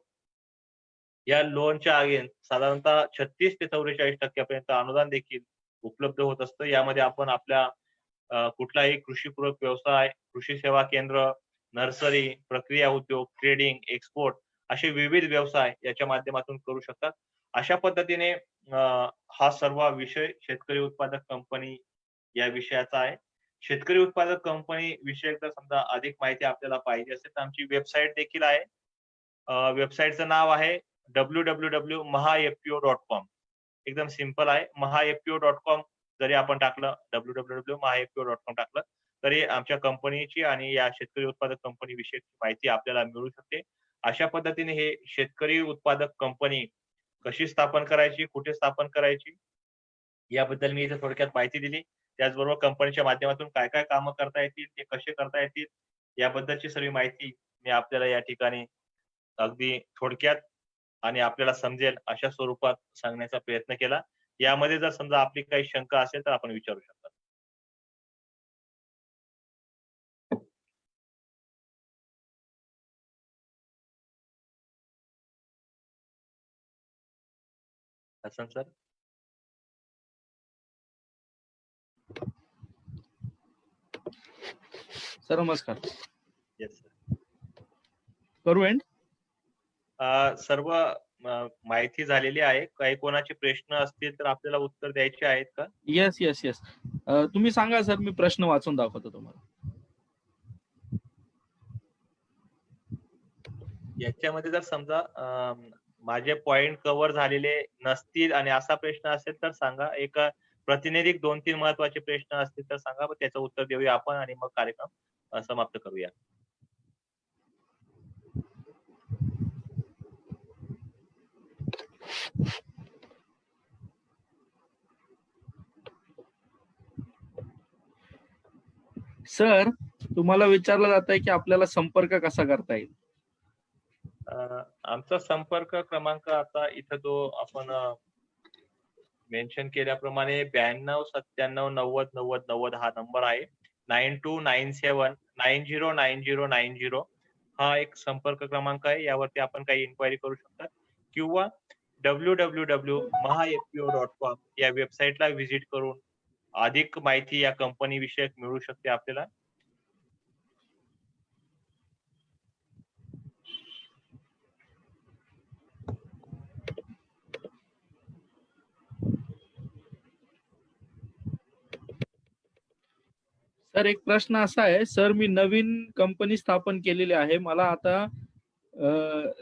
या लोनच्या अगेन साधारणतः 36 ते 44% पर्यंत अनुदान देखील उपलब्ध होत असतं. यामध्ये आपण आपल्या कुठलाही कृषीपूरक व्यवसाय, कृषी सेवा केंद्र, नर्सरी, प्रक्रिया उद्योग, ट्रेडिंग, एक्सपोर्ट असे विविध व्यवसाय याच्या माध्यमातून करू शकतात. अशा पद्धतीने हा सर्व विषय शेतकरी उत्पादक कंपनी या विषयाचा आहे. शेतकरी उत्पादक कंपनी विषयी जर समजा अधिक माहिती आपल्याला पाहिजे असेल तर आमची वेबसाईट देखील आहे. वेबसाईटचं नाव आहे www.mahafpo.com. एकदम सिंपल आहे. mahafpo.com जरी आपण टाकलं www.mahafpo.com टाकलं तरी आमच्या कंपनीची आणि या शेतकरी उत्पादक कंपनी विषयी माहिती आपल्याला मिळू शकते. अशा पद्धतीने हे शेतकरी उत्पादक कंपनी कशी स्थापन करायची, कुठे स्थापन करायची याबद्दल मी इथे थोडक्यात माहिती दिली. त्याचबरोबर कंपनीच्या माध्यमातून काय-काय कामं करता येतील, ते कसे करता येतील याबद्दलची सर्व माहिती मी आपल्याला या ठिकाणी अगदी थोडक्यात आणि आपल्याला समजेल अशा स्वरूपात सांगण्याचा प्रयत्न केला. यामध्ये जर समजा आपली काही शंका असेल तर आपण विचारू शकता. हसन सर. सर नमस्कार. Yes sir. करू एंड? सर्व माहिती झालेली आहे. काही कोणाचे प्रश्न असतील तर आपल्याला उत्तर द्यायचे आहेत का? Yes yes yes. तुम्ही सांगा सर, मी प्रश्न वाचून दाखवतो तुम्हाला. याच्यामध्ये जर समजा माझे पॉइंट कव्हर झालेले नसतील आणि असा प्रश्न असेल तर सांगा. एक प्रातिनिधिक 2-3 महत्त्वाचे प्रश्न असतील तर सांगा. मग त्याचं उत्तर देऊया आपण आणि मग कार्यक्रम समाप्त करूया. सर, तुम्हाला विचारलं जात आहे की आपल्याला संपर्क कसा करता येईल? आमचा संपर्क क्रमांक आता इथं जो आपण मेन्शन केल्याप्रमाणे 9297909090 हा नंबर आहे. 9297909090 हा एक संपर्क क्रमांक आहे. यावरती आपण काही इन्क्वायरी करू शकता किंवा www.mahafpo.com या वेबसाईटला व्हिजिट करून अधिक माहिती या कंपनी विषयक मिळू शकते आपल्याला. सर, एक प्रश्न असा आहे, सर मी नवीन कंपनी स्थापन केलेली आहे. मला आता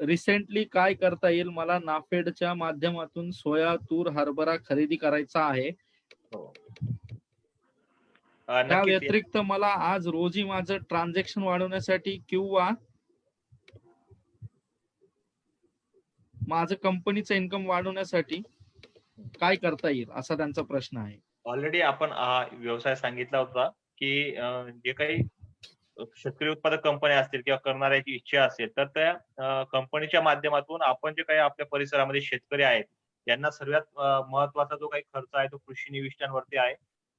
रिसेंटली काय करता येईल? मला नाफेडच्या माध्यमातून सोया, तूर, हरभरा खरेदी करायचा आहे. हो. त्या नक्कीच. व्यतिरिक्त मला आज रोजी माझं ट्रान्झॅक्शन वाढवण्यासाठी किंवा माझं कंपनीचं इन्कम वाढवण्यासाठी काय करता येईल असा त्यांचा प्रश्न आहे. ऑलरेडी आपण हा व्यवसाय सांगितला होता की जे काही शेतकरी उत्पादक कंपन्या असतील किंवा करणाऱ्याची इच्छा असेल तर त्या कंपनीच्या माध्यमातून आपण जे काही आपल्या परिसरामध्ये शेतकरी आहेत यांना सर्वात महत्वाचा जो काही खर्च आहे तो कृषी निविष्ठांवरती आहे.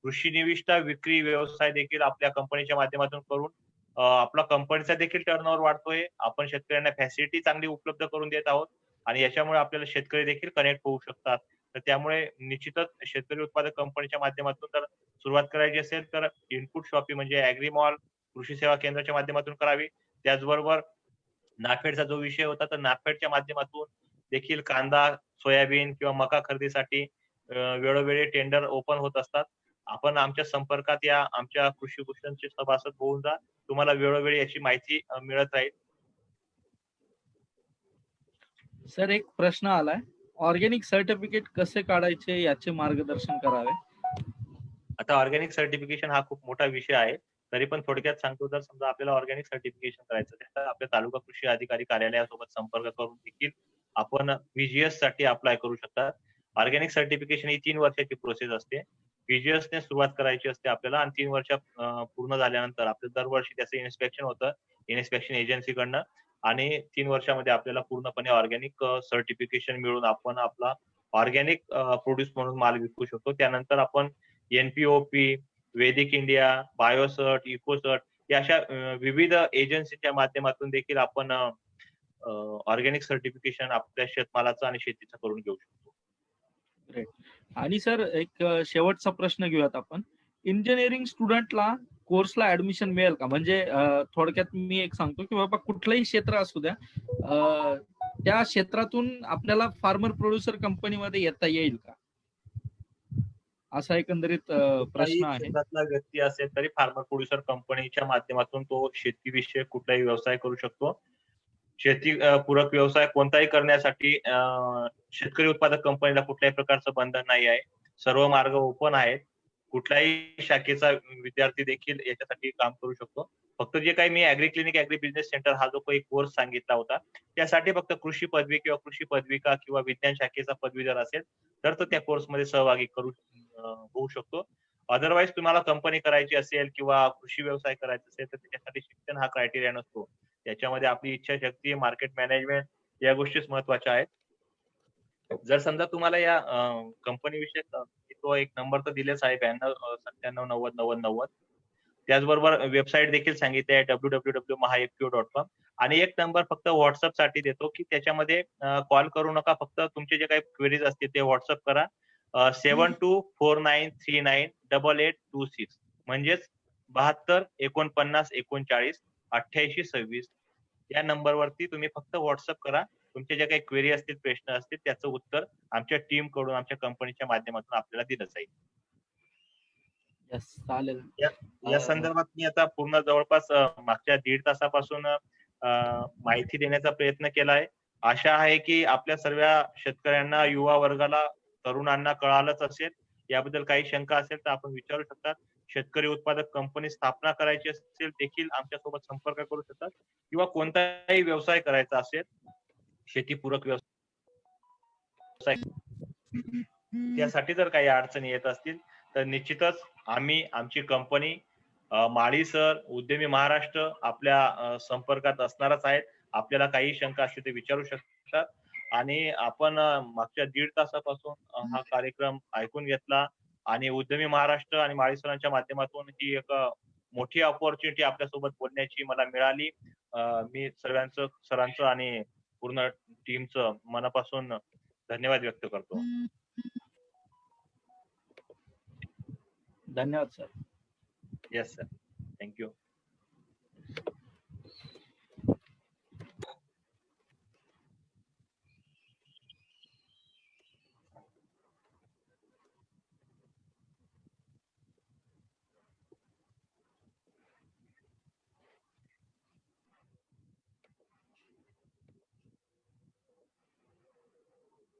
कृषी निविष्ठा विक्री व्यवसाय देखील आपल्या कंपनीच्या माध्यमातून करून आपला कंपनीचा देखील टर्नओव्हर वाढतोय. आपण शेतकऱ्यांना फॅसिलिटी चांगली उपलब्ध करून देत आहोत आणि याच्यामुळे आपल्याला शेतकरी देखील कनेक्ट होऊ शकतात. तर त्यामुळे निश्चितच शेतकरी उत्पादक कंपनीच्या माध्यमातून जर सुरुवात करायची असेल तर इनपुट शॉपी म्हणजे ऍग्री मॉल, कृषी सेवा केंद्राच्या माध्यमातून करावी. त्याचबरोबर नाफेडचा जो विषय होता तर नाफेडच्या माध्यमातून देखील कांदा, सोयाबीन किंवा मका खरेदीसाठी वेळोवेळी टेंडर ओपन होत असतात. आपण आमच्या संपर्कात या, आमच्या कृषी भूषणचे सभासद होऊन जा. तुम्हाला वेळोवेळी याची माहिती मिळत राहील. सर एक प्रश्न आलाय, ऑर्गॅनिक सर्टिफिकेट कसे काढायचे याचे मार्गदर्शन करावे. आता ऑर्गॅनिक सर्टिफिकेशन हा खूप मोठा विषय आहे. तरी पण थोडक्यात सांगतो, जर समजा आपल्याला ऑर्गॅनिक सर्टिफिकेशन करायचं असेल तर आपल्या तालुका कृषी अधिकारी कार्यालयासोबत संपर्क करून देखील आपण व्हीजीएस साठी अप्लाय करू शकता. ऑर्गॅनिक सर्टिफिकेशन ही 3 वर्षाची प्रोसेस असते. व्हीजीएस ने सुरुवात करायची असते आपल्याला आणि 3 वर्ष पूर्ण झाल्यानंतर आपलं दरवर्षी त्याचं इन्स्पेक्शन होतं इन्स्पेक्शन एजन्सीकडनं आणि 3 वर्षामध्ये आपल्याला पूर्णपणे ऑर्गॅनिक सर्टिफिकेशन मिळून आपण आपला ऑर्गॅनिक प्रोड्यूस म्हणून माल विकू शकतो. त्यानंतर आपण एनपीओपी, वैदिक इंडिया, बायोसर्ट, इकोसर्ट या अशा विविध एजन्सीच्या माध्यमातून देखील आपण ऑर्गॅनिक सर्टिफिकेशन आपल्या शेतमालाचं आणि शेतीचं करून घेऊ शकतो. आणि सर एक शेवटचा प्रश्न घेऊयात आपण. इंजिनिअरिंग स्टुडंटला कोर्सला ऍडमिशन मिळेल का? म्हणजे थोडक्यात मी एक सांगतो की बाबा कुठलंही क्षेत्र असू द्या, त्या क्षेत्रातून आपल्याला फार्मर प्रोड्युसर कंपनीमध्ये येता येईल का, असा एकंदरीत कुठलाही प्रश्न आहे. क्षेत्रातला व्यक्ती असेल तरी फार्मर प्रोड्युसर कंपनीच्या माध्यमातून तो शेतीविषयक कुठलाही व्यवसाय करू शकतो. शेती पूरक व्यवसाय कोणताही करण्यासाठी शेतकरी उत्पादक कंपनीला कुठल्याही प्रकारचं बंधन नाही आहे. सर्व मार्ग ओपन आहेत. कुठल्याही शाखेचा विद्यार्थी देखील याच्यासाठी काम करू शकतो. फक्त जे काही मी agri clinic, agri business centre हा जो काही कोर्स सांगितला होता, त्यासाठी फक्त कृषी पदवी किंवा कृषी पदविका किंवा विज्ञान शाखेचा पदवीधर असेल तर तो त्या कोर्समध्ये सहभागी होऊ शकतो. अदरवाईज तुम्हाला कंपनी करायची असेल किंवा कृषी व्यवसाय करायचा असेल तर त्याच्यासाठी शिक्षण हा क्रायटेरिया नसतो. त्याच्यामध्ये आपली इच्छाशक्ती, मार्केट मॅनेजमेंट या गोष्टीच महत्वाच्या आहेत. जर समजा तुम्हाला या कंपनी विषयी तो एक नंबर तर दिलेच आहे 9297909090. त्याचबरोबर वेबसाईट देखील सांगितली आहे www.mahafpo.com आणि एक नंबर फक्त व्हॉट्सअप साठी देतो की त्याच्यामध्ये कॉल करू नका. फक्त तुमचे जे काही क्वेरीज असतील ते व्हॉट्सअप करा 7249398826 म्हणजेच 7249398826 या नंबरवरती तुम्ही फक्त व्हॉट्सअप करा. तुमचे जे काही क्वेरी असतील, प्रश्न असतील त्याचं उत्तर आमच्या टीम कडून आमच्या कंपनीच्या माध्यमातून आपल्याला दिलं जाईल. यस, चालेल. या संदर्भात मी आता पूर्ण जवळपास मागच्या 1.5 तासापासून माहिती देण्याचा प्रयत्न केलाय. आशा आहे की आपल्या सर्व शेतकऱ्यांना, युवा वर्गाला, तरुणांना कळालंच असेल. याबद्दल काही शंका असेल तर आपण विचारू शकता. शेतकरी उत्पादक कंपनी स्थापना करायची असेल देखील आमच्यासोबत संपर्क करू शकतात किंवा कोणताही व्यवसाय करायचा असेल, शेतीपूरक व्यवसाय त्यासाठी जर काही अडचणी येत असतील तर निश्चितच आम्ही, आमची कंपनी, माळी सर, उद्यमी महाराष्ट्र आपल्या संपर्कात असणारच आहेत. आपल्याला काही शंका असतील ते विचारू शकतात आणि आपण मागच्या 1.5 तासापासून हा कार्यक्रम ऐकून घेतला आणि उद्यमी महाराष्ट्र आणि माळी सरांच्या माध्यमातून ही एक मोठी अपॉर्च्युनिटी आपल्यासोबत बोलण्याची मला मिळाली. मी सरांचं आणि पूर्ण टीमचं मनापासून धन्यवाद व्यक्त करतो. धन्यवाद सर. Yes sir.